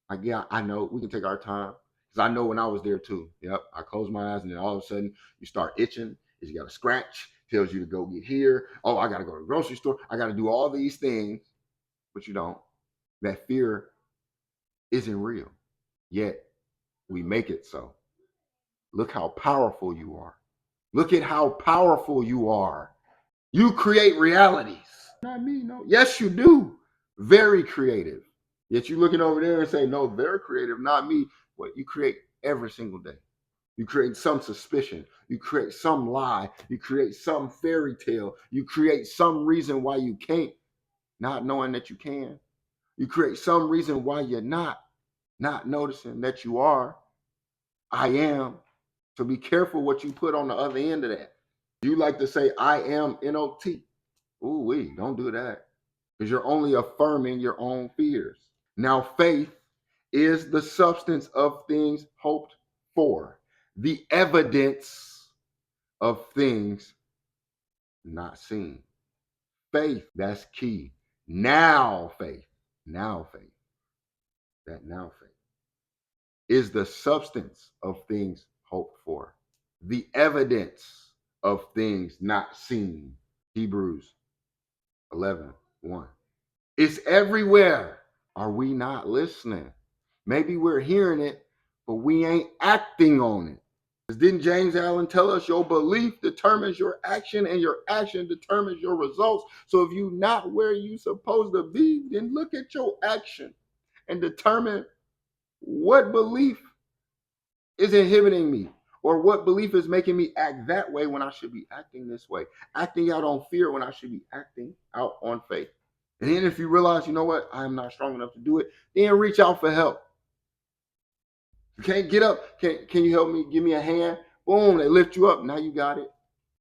Like, yeah, I know we can take our time. Because I know when I was there too. Yep. I close my eyes and then all of a sudden you start itching. You got a scratch, tells you to go get here. Oh, I got to go to the grocery store. I got to do all these things, but you don't. That fear isn't real. Yet we make it so. Look how powerful you are. Look at how powerful you are. You create realities. Not me, no. Yes, you do. Very creative. Yet you looking over there and say, no, they're creative, not me. What you create every single day. You create some suspicion. You create some lie. You create some fairy tale. You create some reason why you can't, not knowing that you can. You create some reason why you're not noticing that you are. I am. So be careful what you put on the other end of that. You like to say, I am NOT. Ooh, wee, don't do that. Because you're only affirming your own fears. Now, faith is the substance of things hoped for, the evidence of things not seen. Faith, that's key. Now faith, that now faith is the substance of things hoped for, the evidence of things not seen. Hebrews 11:1. It's everywhere. Are we not listening? Maybe we're hearing it, but we ain't acting on it. Didn't James Allen tell us your belief determines your action and your action determines your results? So if you're not where you're supposed to be, then look at your action and determine what belief is inhibiting me or what belief is making me act that way when I should be acting this way, acting out on fear when I should be acting out on faith. And then if you realize, you know what, I am not strong enough to do it, then reach out for help. You can't get up. Can you help me? Give me a hand. Boom, they lift you up. Now you got it.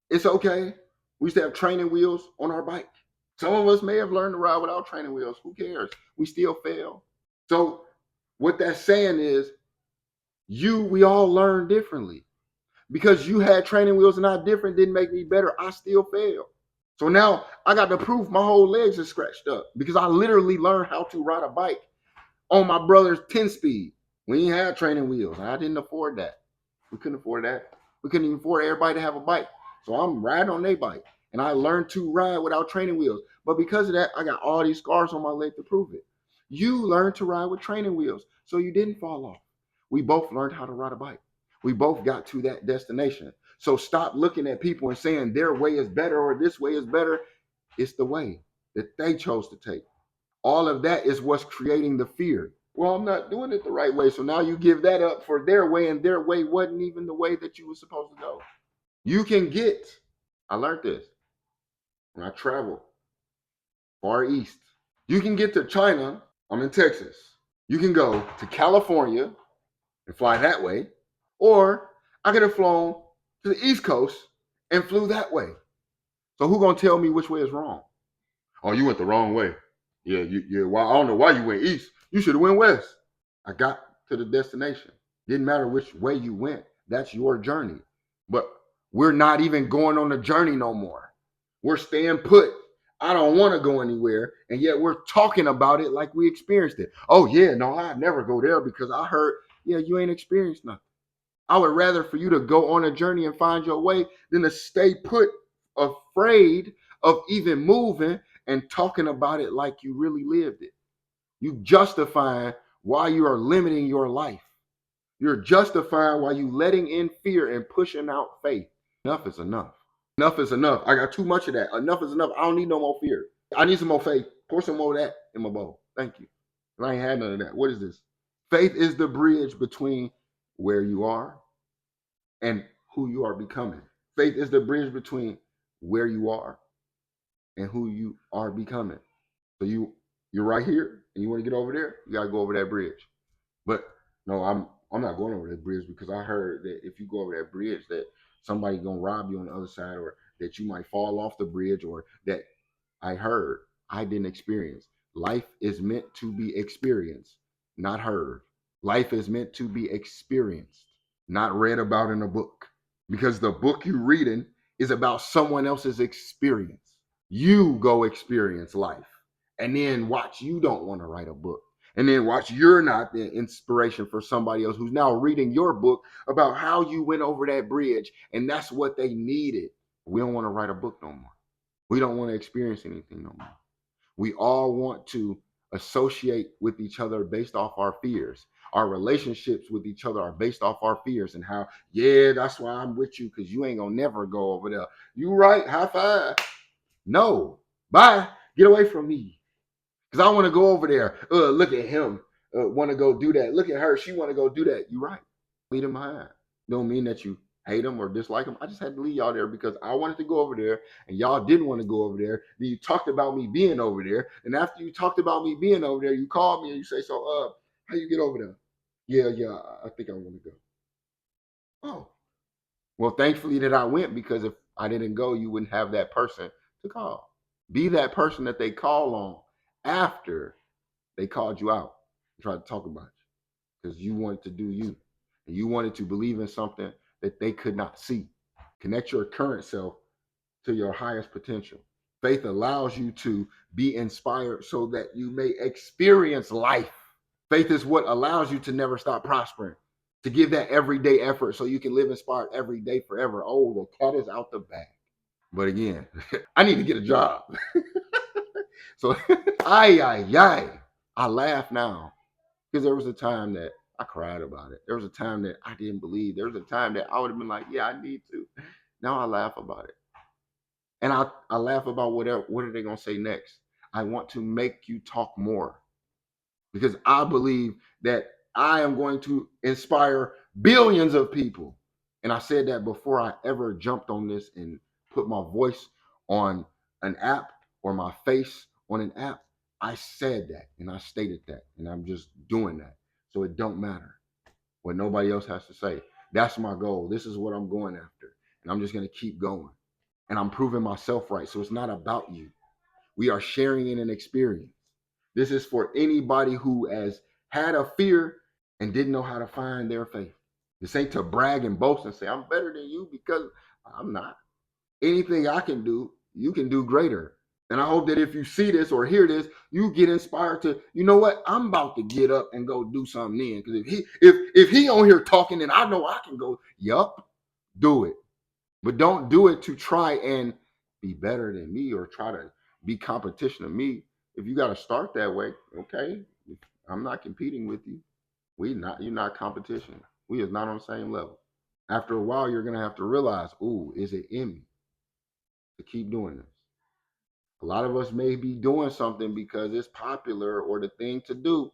It's okay. We used to have training wheels on our bike. Some of us may have learned to ride without training wheels. Who cares? We still fail. So what that's saying is we all learn differently. Because you had training wheels and I different didn't make me better. I still fail. So now I got to prove my whole legs are scratched up because I literally learned how to ride a bike on my brother's 10 speed. We ain't had training wheels. And I didn't afford that. We couldn't afford that. We couldn't even afford everybody to have a bike. So I'm riding on their bike. And I learned to ride without training wheels. But because of that, I got all these scars on my leg to prove it. You learned to ride with training wheels. So you didn't fall off. We both learned how to ride a bike. We both got to that destination. So stop looking at people and saying their way is better or this way is better. It's the way that they chose to take. All of that is what's creating the fear. Well, I'm not doing it the right way. So now you give that up for their way, and their way wasn't even the way that you were supposed to go. You can get, I learned this when I traveled far east. You can get to China. I'm in Texas. You can go to California and fly that way. Or I could have flown to the East Coast and flew that way. So who gonna tell me which way is wrong? Oh, you went the wrong way. Yeah, well, I don't know why you went east. You should have went west. I got to the destination. Didn't matter which way you went. That's your journey. But we're not even going on the journey no more. We're staying put. I don't want to go anywhere, and yet we're talking about it like we experienced it. Oh yeah, no, I never go there because I heard. Yeah, you ain't experienced nothing. I would rather for you to go on a journey and find your way than to stay put, afraid of even moving and talking about it like you really lived it. You justifying why you are limiting your life. You're justifying why you letting in fear and pushing out faith. Enough is enough. Enough is enough. I got too much of that. Enough is enough. I don't need no more fear. I need some more faith. Pour some more of that in my bowl. Thank you. I ain't had none of that. What is this? Faith is the bridge between where you are and who you are becoming. Faith is the bridge between where you are and who you are becoming. So you're right here and you want to get over there, you gotta go over that bridge. But no, I'm not going over that bridge because I heard that if you go over that bridge that somebody gonna rob you on the other side or that you might fall off the bridge or that I heard. I didn't experience. Life is meant to be experienced, not heard. Life is meant to be experienced, not read about in a book. Because the book you're reading is about someone else's experience. You go experience life and then watch. You don't want to write a book. And then watch, you're not the inspiration for somebody else who's now reading your book about how you went over that bridge. And that's what they needed. We don't want to write a book no more. We don't want to experience anything no more. We all want to associate with each other based off our fears. Our relationships with each other are based off our fears and how, yeah, that's why I'm with you because you ain't gonna never go over there. You right, high five. No, bye. Get away from me because I want to go over there. Look at him. Want to go do that. Look at her. She want to go do that. You right. Leave them behind. Don't mean that you hate them or dislike them. I just had to leave y'all there because I wanted to go over there and y'all didn't want to go over there. Then you talked about me being over there. And after you talked about me being over there, you called me and you say, so how you get over there? Yeah, I think I want to go. Oh. Well, thankfully that I went because if I didn't go, you wouldn't have that person to call. Be that person that they call on after they called you out and tried to talk about you because you wanted to do you and you wanted to believe in something that they could not see. Connect your current self to your highest potential. Faith allows you to be inspired so that you may experience life. Faith is what allows you to never stop prospering, to give that everyday effort so you can live inspired every day forever. Oh, the cat is out the bag. But again, I need to get a job. So, I laugh now because there was a time that I cried about it. There was a time that I didn't believe. There was a time that I would have been like, yeah, I need to. Now I laugh about it. And I laugh about whatever, what are they going to say next? I want to make you talk more because I believe that I am going to inspire billions of people. And I said that before I ever jumped on this and put my voice on an app or my face on an app. I said that and I stated that and I'm just doing that. So it don't matter what nobody else has to say. That's my goal. This is what I'm going after. And I'm just going to keep going. And I'm proving myself right. So it's not about you. We are sharing in an experience. This is for anybody who has had a fear and didn't know how to find their faith. This ain't to brag and boast and say, I'm better than you because I'm not. Anything I can do, you can do greater. And I hope that if you see this or hear this, you get inspired to, you know what? I'm about to get up and go do something then. Because if he on here talking, then I know I can go, yup, do it. But don't do it to try and be better than me or try to be competition of me. If you got to start that way, okay, I'm not competing with you. You're not competition. We is not on the same level. After a while, you're gonna have to realize, ooh, is it in me to keep doing this? A lot of us may be doing something because it's popular or the thing to do.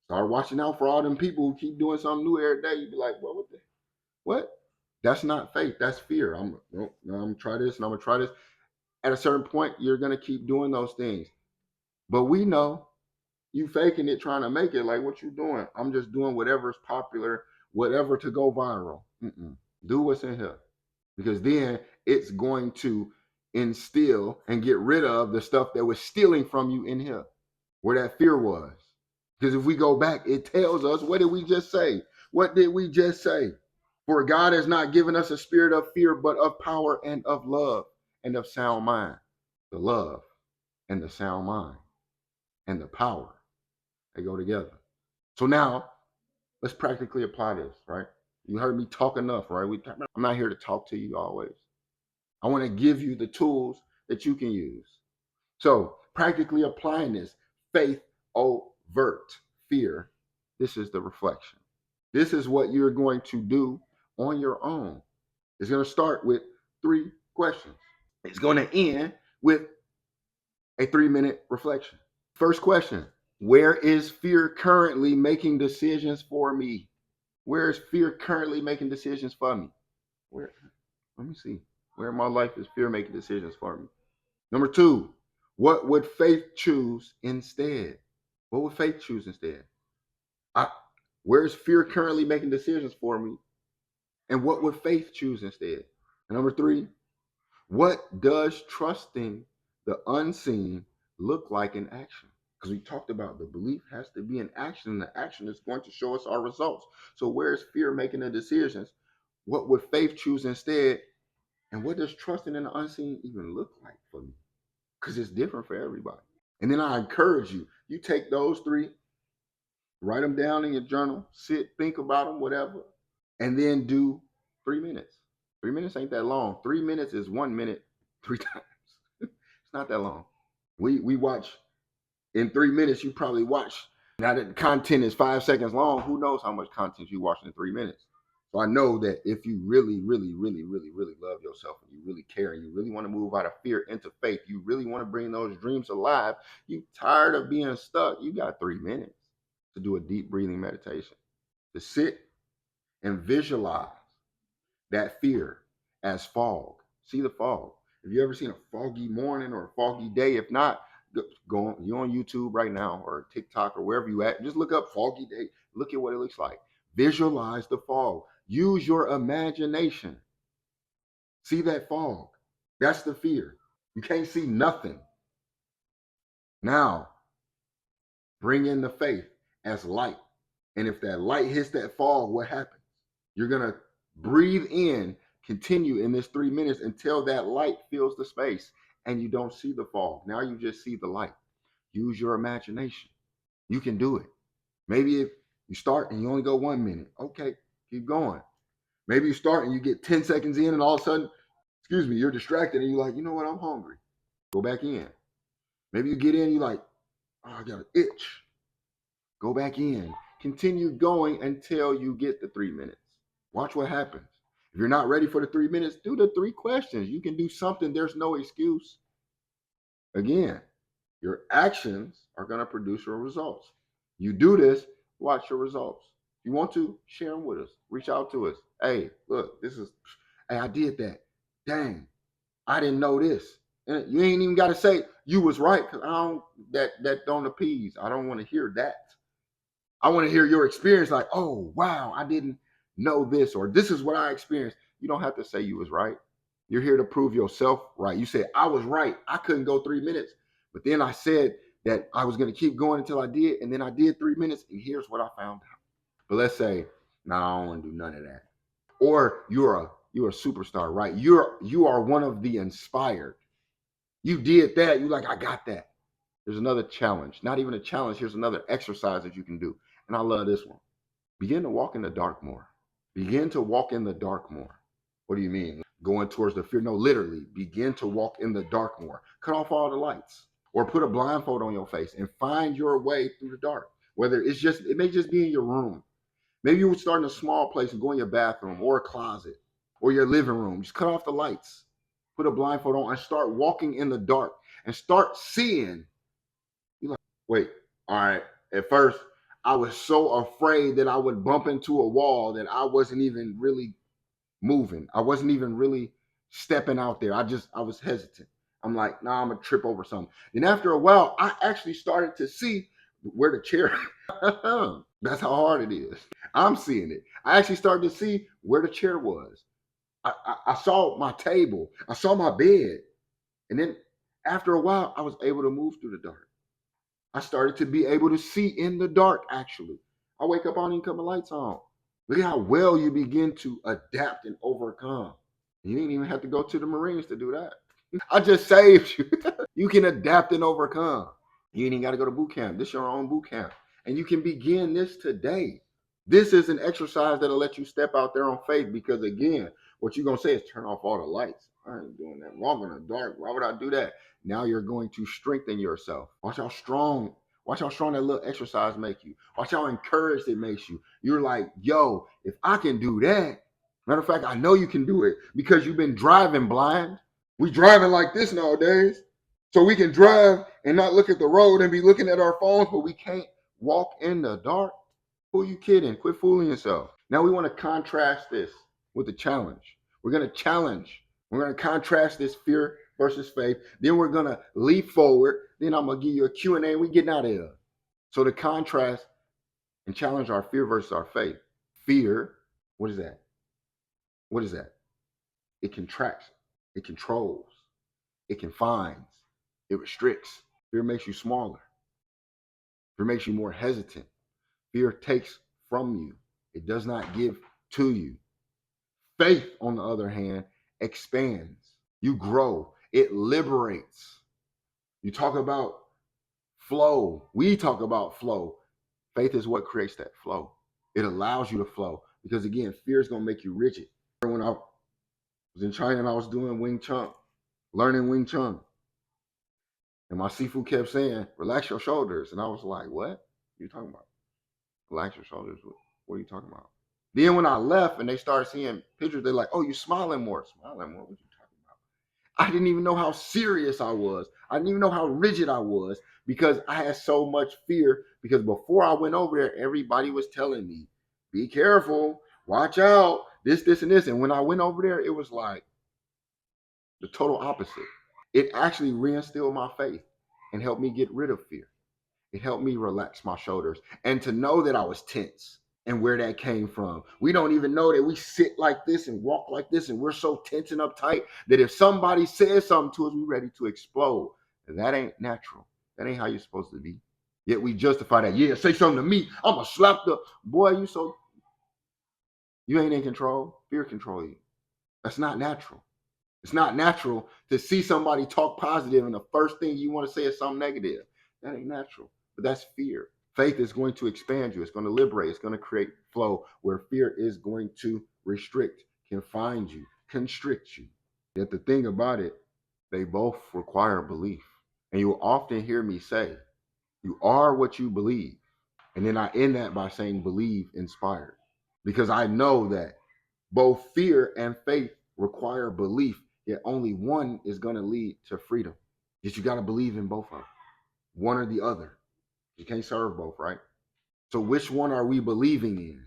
Start watching out for all them people who keep doing something new every day. You'd be like, well, what? That's not faith. That's fear. I'm gonna try this and I'm gonna try this. At a certain point, you're gonna keep doing those things. But we know you faking it, trying to make it. Like, what you doing? I'm just doing whatever's popular, whatever to go viral. Do what's in here, because then it's going to instill and get rid of the stuff that was stealing from you in here, where that fear was. Because if we go back, it tells us, what did we just say? What did we just say? For God has not given us a spirit of fear, but of power and of love and of sound mind. The love. and the sound mind and the power. They go together. So now let's practically apply this, right? You heard me talk enough, right? I'm not here to talk to you always. I want to give you the tools that you can use. So practically applying this faith, overt, fear. This is the reflection. This is what you're going to do on your own. It's going to start with 3 questions. It's going to end with a 3-minute reflection. First question: where is fear currently making decisions for me? Where is fear currently making decisions for me? Where? Let me see. Where in my life is fear making decisions for me? Number 2, what would faith choose instead? What would faith choose instead? I, where is fear currently making decisions for me? And what would faith choose instead? And number 3, what does trusting the unseen look like in action? Because we talked about the belief has to be in action, and the action is going to show us our results. So where's fear making the decisions? What would faith choose instead? And what does trusting in the unseen even look like for me? Because it's different for everybody. And then I encourage you, you take those 3, write them down in your journal, sit, think about them, whatever, and then do 3 minutes. 3 minutes ain't that long. 3 minutes is 1 minute 3 times. It's not that long. We watch in 3 minutes. You probably watch. Now that the content is 5 seconds long, who knows how much content you watch in 3 minutes? So I know that if you really, really, really, really, really love yourself and you really care and you really want to move out of fear into faith, you really want to bring those dreams alive, you tired of being stuck, you got 3 minutes to do a deep breathing meditation, to sit and visualize that fear as fog. See the fog. Have you ever seen a foggy morning or a foggy day? If not, go on, you're on YouTube right now or TikTok or wherever you at. Just look up foggy day. Look at what it looks like. Visualize the fog. Use your imagination. See that fog. That's the fear. You can't see nothing. Now, bring in the faith as light. And if that light hits that fog, what happens? You're going to breathe in, continue in this 3 minutes until that light fills the space and you don't see the fog. Now you just see the light. Use your imagination. You can do it. Maybe if you start and you only go 1 minute, okay, keep going. Maybe you start and you get 10 seconds in and all of a sudden, you're distracted and you're like, you know what, I'm hungry. Go back in. Maybe you get in, you're like, oh, I got an itch. Go back in. Continue going until you get the 3 minutes. Watch what happens. If you're not ready for the 3 minutes, do the 3 questions. You can do something. There's no excuse. Again, your actions are going to produce your results. You do this, watch your results. If you want to, share them with us. Reach out to us. Hey, look, hey, I did that. Dang, I didn't know this. And you ain't even got to say you was right, because that don't appease. I don't want to hear that. I want to hear your experience, like, oh, wow, I didn't know this, or this is what I experienced. You don't have to say you was right. You're here to prove yourself right. You said, I was right. I couldn't go 3 minutes. But then I said that I was going to keep going until I did. And then I did 3 minutes. And here's what I found out. But let's say, no, I don't want to do none of that. Or you're a superstar, right? You are one of the inspired. You did that. You like, I got that. There's another challenge. Not even a challenge. Here's another exercise that you can do. And I love this one. Begin to walk in the dark more. Begin to walk in the dark more. What do you mean? Going towards the fear? No, literally, begin to walk in the dark more. Cut off all the lights or put a blindfold on your face and find your way through the dark. Whether it may just be in your room. Maybe you would start in a small place and go in your bathroom or a closet or your living room. Just cut off the lights, put a blindfold on and start walking in the dark and start seeing. You're like, wait, all right. At first, I was so afraid that I would bump into a wall that I wasn't even really moving. I wasn't even really stepping out there. I was hesitant. I'm like, nah, I'm gonna trip over something. And after a while, I actually started to see where the chair. That's how hard it is. I'm seeing it. I actually started to see where the chair was. I saw my table. I saw my bed. And then after a while, I was able to move through the dark. I started to be able to see in the dark, actually. I wake up, I don't even cut my lights on. Look at how well you begin to adapt and overcome. You didn't even have to go to the Marines to do that. I just saved you. You can adapt and overcome. You ain't even got to go to boot camp. This is your own boot camp. And you can begin this today. This is an exercise that'll let you step out there on faith because, again, what you're going to say is turn off all the lights. I ain't doing that. Wrong in the dark. Why would I do that? Now you're going to strengthen yourself. Watch how strong. Watch how strong that little exercise make you. Watch how encouraged it makes you. You're like, yo, if I can do that, matter of fact, I know you can do it because you've been driving blind. We driving like this nowadays. So we can drive and not look at the road and be looking at our phones, but we can't walk in the dark. Who are you kidding? Quit fooling yourself. Now we want to contrast this with a challenge. We're going to challenge. We're going to contrast this fear versus faith. Then we're going to leap forward. Then I'm going to give you a Q&A and we getting out of here. So to contrast and challenge our fear versus our faith. Fear, what is that? What is that? It contracts. It controls. It confines. It restricts. Fear makes you smaller. Fear makes you more hesitant. Fear takes from you. It does not give to you. Faith, on the other hand, expands. You grow. It liberates. You talk about flow. We talk about flow. Faith is what creates that flow. It allows you to flow because, again, fear is going to make you rigid. When I was in China and I was doing Wing Chun, learning Wing Chun, and my Sifu kept saying, relax your shoulders. And I was like, what are you talking about? Relax your shoulders. What are you talking about? Then when I left and they started seeing pictures, they're like, oh, you're smiling more. Smiling more? What are you talking about? I didn't even know how serious I was. I didn't even know how rigid I was because I had so much fear. Because before I went over there, everybody was telling me, be careful, watch out, this, and this. And when I went over there, it was like the total opposite. It actually reinstilled my faith and helped me get rid of fear. It helped me relax my shoulders and to know that I was tense and where that came from. We don't even know that we sit like this and walk like this and we're so tense and uptight that if somebody says something to us, we're ready to explode. And that ain't natural. That ain't how you're supposed to be. Yet we justify that. Yeah, say something to me. I'm going to slap the boy. You ain't in control. Fear control you. That's not natural. It's not natural to see somebody talk positive and the first thing you want to say is something negative. That ain't natural. But that's fear. Faith is going to expand you. It's going to liberate. It's going to create flow where fear is going to restrict, confine you, constrict you. Yet the thing about it, they both require belief. And you'll often hear me say, you are what you believe. And then I end that by saying believe inspired. Because I know that both fear and faith require belief, yet only one is going to lead to freedom. Yet you got to believe in both of them, one or the other. You can't serve both, right? So which one are we believing in?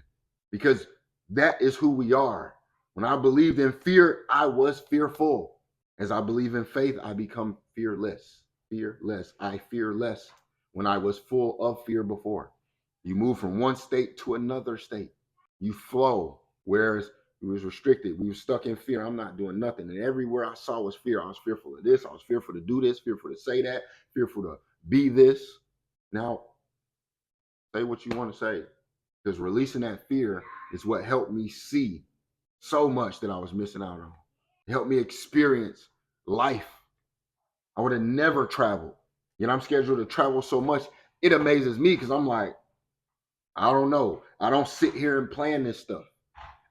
Because that is who we are. When I believed in fear, I was fearful. As I believe in faith, I become fearless. Fearless. I fear less when I was full of fear before. You move from one state to another state. You flow. Whereas we was restricted. We were stuck in fear. I'm not doing nothing. And everywhere I saw was fear. I was fearful of this. I was fearful to do this, fearful to say that, fearful to be this. Now, say what you want to say. Because releasing that fear is what helped me see so much that I was missing out on. It helped me experience life. I would have never traveled. Yet I'm scheduled to travel so much. It amazes me because I'm like, I don't know. I don't sit here and plan this stuff.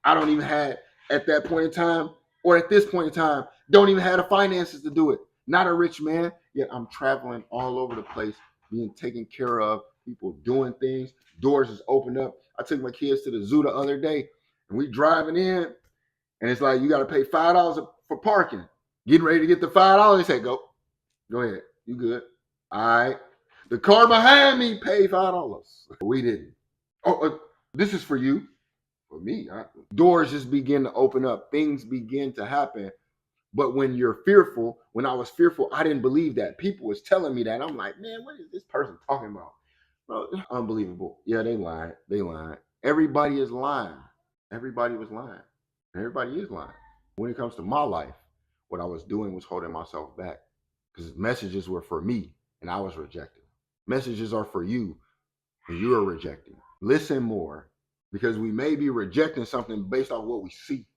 I don't even have at that point in time or at this point in time, don't even have the finances to do it. Not a rich man, yet I'm traveling all over the place, being taken care of, people doing things, doors is opened up. I took my kids to the zoo the other day and we driving in and it's like, you got to pay $5 for parking. Getting ready to get the $5. They say, go ahead. You good. All right. The car behind me paid $5. We didn't. Oh, this is for you. For me, doors just begin to open up. Things begin to happen. But when you're fearful, when I was fearful, I didn't believe that. People was telling me that. I'm like, man, what is this person talking about? Bro, unbelievable. Yeah, they lied. They lied. Everybody is lying. Everybody was lying. Everybody is lying. When it comes to my life, what I was doing was holding myself back because messages were for me and I was rejecting. Messages are for you and you are rejecting. Listen more because we may be rejecting something based on what we see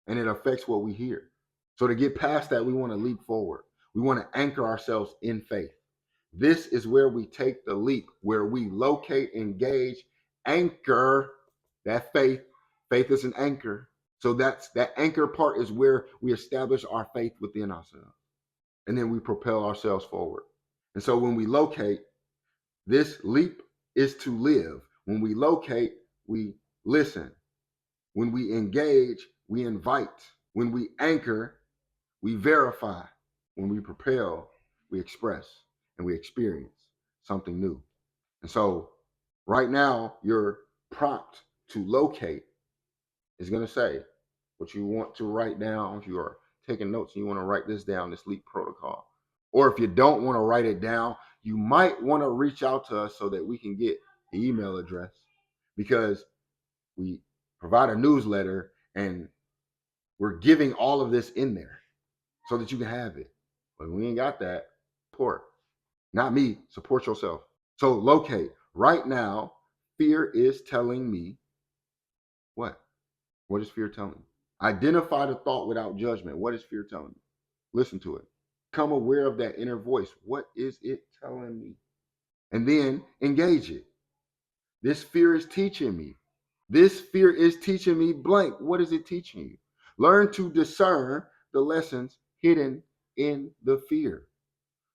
and it affects what we hear. So to get past that, we want to leap forward. We want to anchor ourselves in faith. This is where we take the leap, where we locate, engage, anchor that faith. Faith is an anchor. So that anchor part is where we establish our faith within ourselves. And then we propel ourselves forward. And so when we locate, this leap is to live. When we locate, we listen. When we engage, we invite. When we anchor, we verify. When we propel, we express and we experience something new. And so right now, your prompt to locate is going to say what you want to write down. If you are taking notes and you want to write this down, this leap protocol. Or if you don't want to write it down, you might want to reach out to us so that we can get the email address, because we provide a newsletter and we're giving all of this in there so that you can have it. But we ain't got that. Support. Not me. Support yourself. So locate. Right now, fear is telling me what? What is fear telling me? Identify the thought without judgment. What is fear telling me? Listen to it. Become aware of that inner voice. What is it telling me? And then engage it. This fear is teaching me. This fear is teaching me blank. What is it teaching you? Learn to discern the lessons hidden in the fear.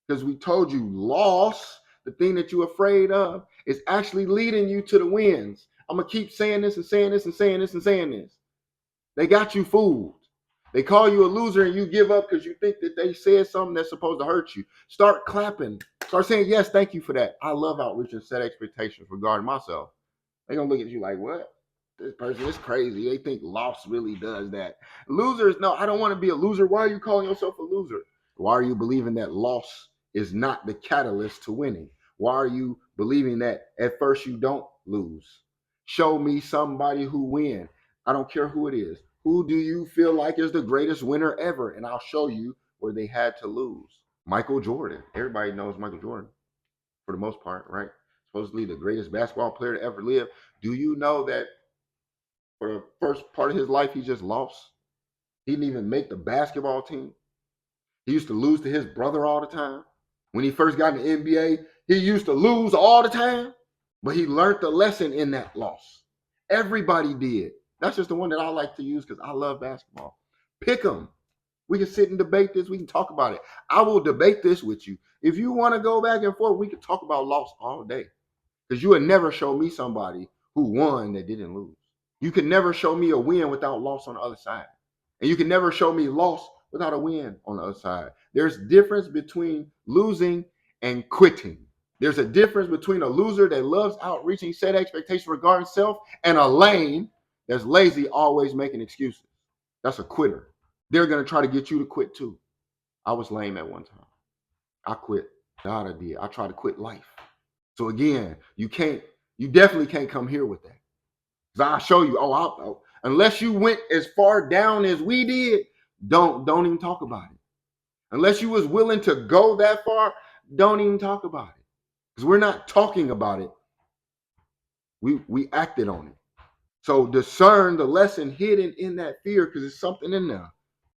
Because we told you loss, the thing that you're afraid of, is actually leading you to the wins. I'm going to keep saying this and saying this and saying this and saying this. They got you fooled. They call you a loser and you give up because you think that they said something that's supposed to hurt you. Start clapping. Start saying, yes, thank you for that. I love outreach and set expectations regarding myself. They're going to look at you like, what? This person is crazy. They think loss really does that. Losers, no, I don't want to be a loser. Why are you calling yourself a loser? Why are you believing that loss is not the catalyst to winning? Why are you believing that at first you don't lose? Show me somebody who wins. I don't care who it is. Who do you feel like is the greatest winner ever? And I'll show you where they had to lose. Michael Jordan. Everybody knows Michael Jordan for the most part, right? Supposedly the greatest basketball player to ever live. Do you know that for the first part of his life, he just lost? He didn't even make the basketball team. He used to lose to his brother all the time. When he first got in the NBA, he used to lose all the time, but he learned the lesson in that loss. Everybody did. That's just the one that I like to use because I love basketball. Pick them. We can sit and debate this. We can talk about it. I will debate this with you. If you want to go back and forth, we can talk about loss all day, because you would never show me somebody who won that didn't lose. You can never show me a win without loss on the other side. And you can never show me loss without a win on the other side. There's difference between losing and quitting. There's a difference between a loser that loves outreaching, set expectations regarding self, and a lame that's lazy, always making excuses. That's a quitter. They're going to try to get you to quit too. I was lame at one time. I quit. God, I did. I tried to quit life. So again, you definitely can't come here with that. Because I'll show you, unless you went as far down as we did, don't even talk about it. Unless you was willing to go that far, don't even talk about it. Because we're not talking about it. We acted on it. So discern the lesson hidden in that fear, because there's something in there.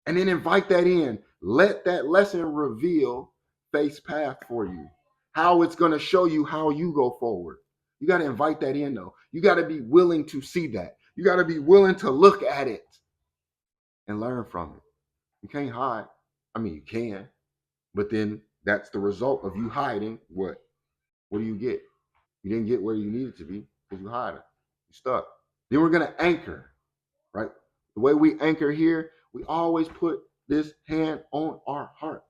And then invite that in. Let that lesson reveal faith's path for you. How it's going to show you how you go forward. You got to invite that in, though. You got to be willing to see that. You got to be willing to look at it and learn from it. You can't hide. I mean, you can, but then that's the result of you hiding. What? What do you get? You didn't get where you needed to be because you hiding. You stuck. Then we're going to anchor, right? The way we anchor here, we always put this hand on our heart.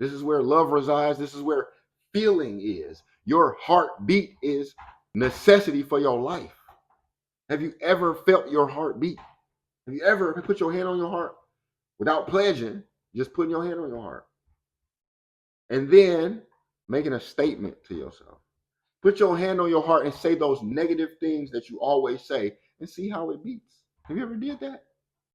This is where love resides. This is where feeling is. Your heartbeat is necessity for your life. Have you ever felt your heartbeat? Have you ever put your hand on your heart without pledging, just putting your hand on your heart? And then making a statement to yourself. Put your hand on your heart and say those negative things that you always say and see how it beats. Have you ever did that?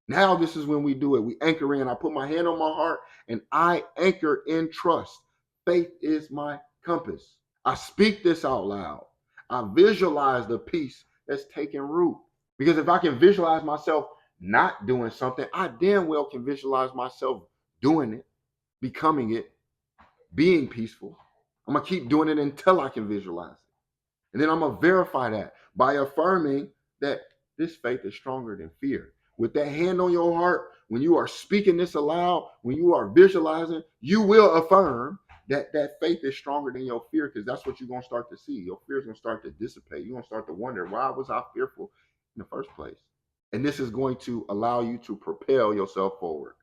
Now this is when we do it. We anchor in. I put my hand on my heart and I anchor in trust. Faith is my compass. I speak this out loud. I visualize the peace that's taking root. Because if I can visualize myself not doing something, I damn well can visualize myself doing it, becoming it, being peaceful. I'm going to keep doing it until I can visualize it. And then I'm going to verify that by affirming that this faith is stronger than fear. With that hand on your heart, when you are speaking this aloud, when you are visualizing, you will affirm that that faith is stronger than your fear, because that's what you're going to start to see. Your fear is going to start to dissipate. You're going to start to wonder, why was I fearful in the first place? And this is going to allow you to propel yourself forward.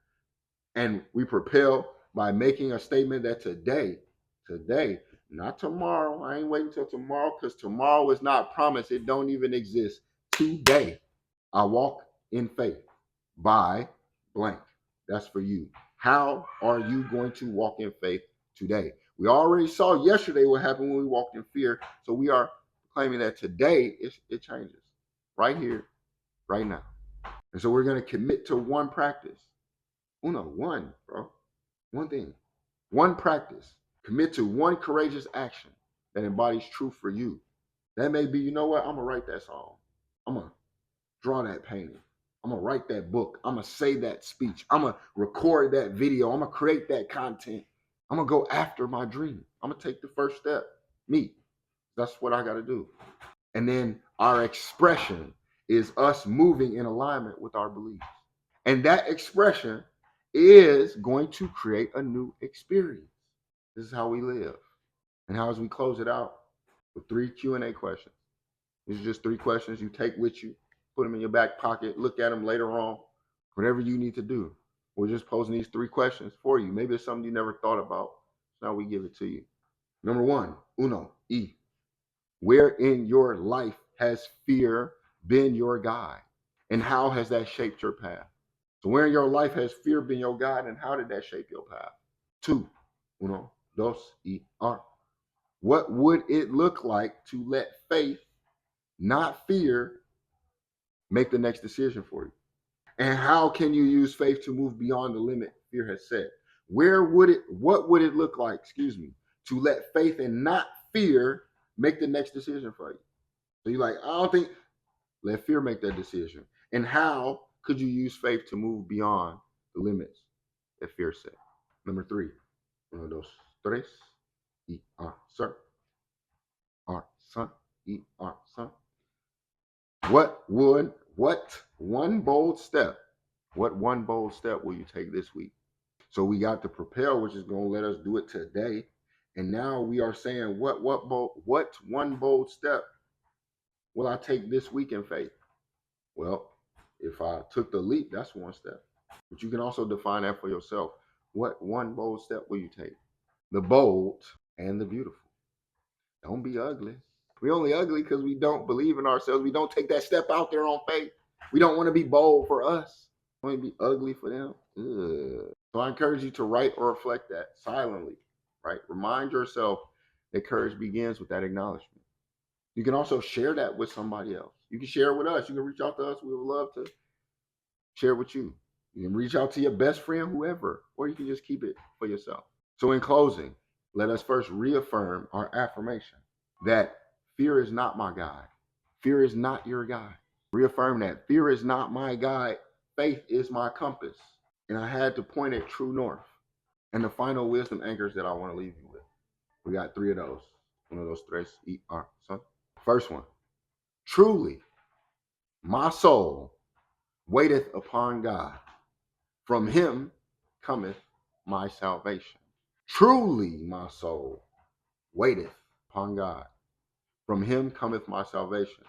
And we propel by making a statement that today, not tomorrow. I ain't waiting till tomorrow, because tomorrow is not promised. It don't even exist. Today, I walk in faith by blank. That's for you. How are you going to walk in faith today? We already saw yesterday what happened when we walked in fear. So we are claiming that today it changes right here, right now. And so we're going to commit to one practice. One, bro. One thing. One practice. Commit to one courageous action that embodies truth for you. That may be, you know what? I'm going to write that song. I'm going to draw that painting. I'm going to write that book. I'm going to say that speech. I'm going to record that video. I'm going to create that content. I'm going to go after my dream. I'm going to take the first step. Me. That's what I got to do. And then our expression is us moving in alignment with our beliefs. And that expression is going to create a new experience. This is how we live. And how as we close it out with 3 Q&A questions. These are just 3 questions you take with you, put them in your back pocket, look at them later on, whatever you need to do. We're just posing these 3 questions for you. Maybe it's something you never thought about. So now we give it to you. Number 1, E. Where in your life has fear been your guide? And how has that shaped your path? So where in your life has fear been your guide, and how did that shape your path? 2, R. What would it look like to let faith, not fear, make the next decision for you? And how can you use faith to move beyond the limit fear has set? What would it look like, to let faith and not fear make the next decision for you? So you're like, I don't think, let fear make that decision. And how could you use faith to move beyond the limits that fear set? Number 3, uno, dos, tres, sir. Son, son. What one bold step will you take this week? So we got the propel, which is going to let us do it today. And now we are saying, what one bold step will I take this week in faith? Well, if I took the leap, that's one step. But you can also define that for yourself. What one bold step will you take? The bold and the beautiful. Don't be ugly. We only ugly because we don't believe in ourselves. We don't take that step out there on faith. We don't want to be bold for us. We want to be ugly for them. Ugh. So I encourage you to write or reflect that silently, right? Remind yourself that courage begins with that acknowledgement. You can also share that with somebody else. You can share it with us. You can reach out to us. We would love to share it with you. You can reach out to your best friend, whoever, or you can just keep it for yourself. So in closing, let us first reaffirm our affirmation that fear is not my guide. Fear is not your guide. Reaffirm that. Fear is not my guide. Faith is my compass. And I had to point at true north. And the final wisdom anchors that I want to leave you with. We got 3 of those. Uno, dos, tres, son. First one. Truly, my soul waiteth upon God. From him cometh my salvation. Truly, my soul waiteth upon God. From him cometh my salvation.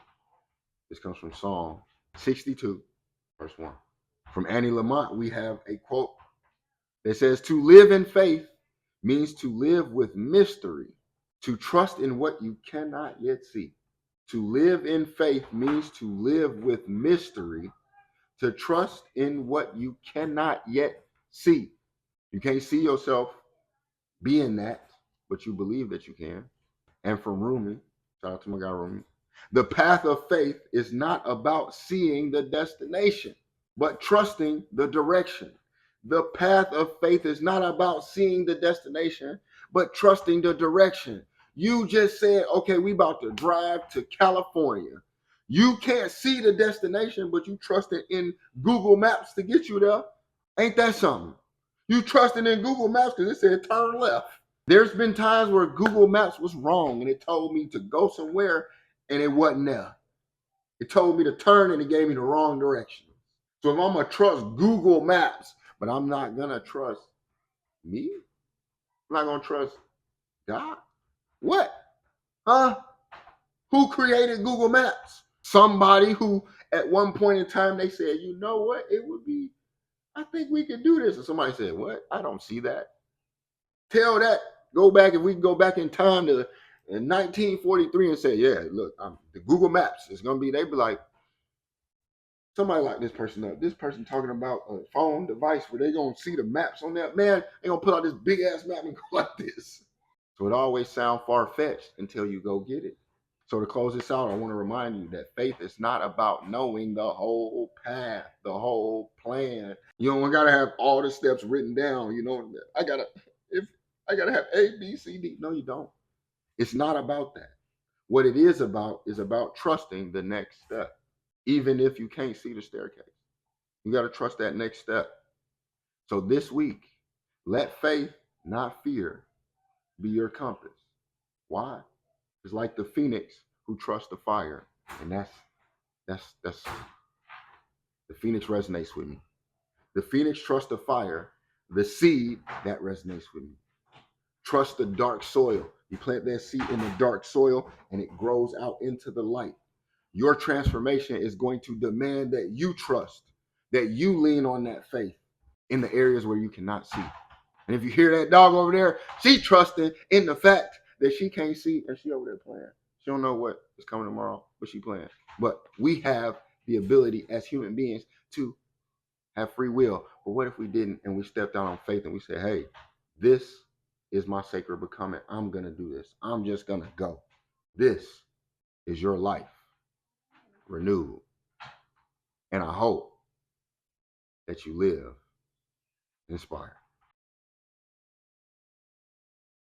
This comes from Psalm 62, verse 1. From Annie Lamont, we have a quote that says, to live in faith means to live with mystery, to trust in what you cannot yet see. To live in faith means to live with mystery, to trust in what you cannot yet see. You can't see yourself being that, but you believe that you can. And from Rumi, shout out to my guy Rumi, the path of faith is not about seeing the destination, but trusting the direction. The path of faith is not about seeing the destination, but trusting the direction. You just said, okay, we about to drive to California. You can't see the destination, but you trusted in Google Maps to get you there. Ain't that something? You trusted in Google Maps because it said turn left. There's been times where Google Maps was wrong and it told me to go somewhere and it wasn't there. It told me to turn and it gave me the wrong direction. So if I'm gonna trust Google Maps, but I'm not gonna trust me, I'm not gonna trust God. What? Huh? Who created Google Maps? Somebody who at one point in time they said, you know what? It would be, I think we could do this. And somebody said, what? I don't see that. Tell that, go back, if we can go back in time to in 1943 and say, yeah, look, the Google Maps is gonna be, they be like, somebody like this person up. This person talking about a phone device where they gonna see the maps on that. Man, they gonna pull out this big ass map and go like this. So it always sounds far-fetched until you go get it. So to close this out, I want to remind you that faith is not about knowing the whole path, the whole plan. You don't gotta have all the steps written down. You know, if I gotta have A, B, C, D. No, you don't. It's not about that. What it is about trusting the next step, even if you can't see the staircase. You got to trust that next step. So this week, let faith, not fear, be your compass. Why? It's like the phoenix who trusts the fire, and that's the phoenix resonates with me. The phoenix trusts the fire. The seed that resonates with me. Trust the dark soil. You plant that seed in the dark soil, and it grows out into the light. Your transformation is going to demand that you trust, that you lean on that faith in the areas where you cannot see. And if you hear that dog over there, she trusting in the fact that she can't see and she over there playing. She don't know what is coming tomorrow, but she playing. But we have the ability as human beings to have free will. But what if we didn't and we stepped out on faith and we said, hey, this is my sacred becoming. I'm going to do this. I'm just going to go. This is your life renewed. And I hope that you live inspired.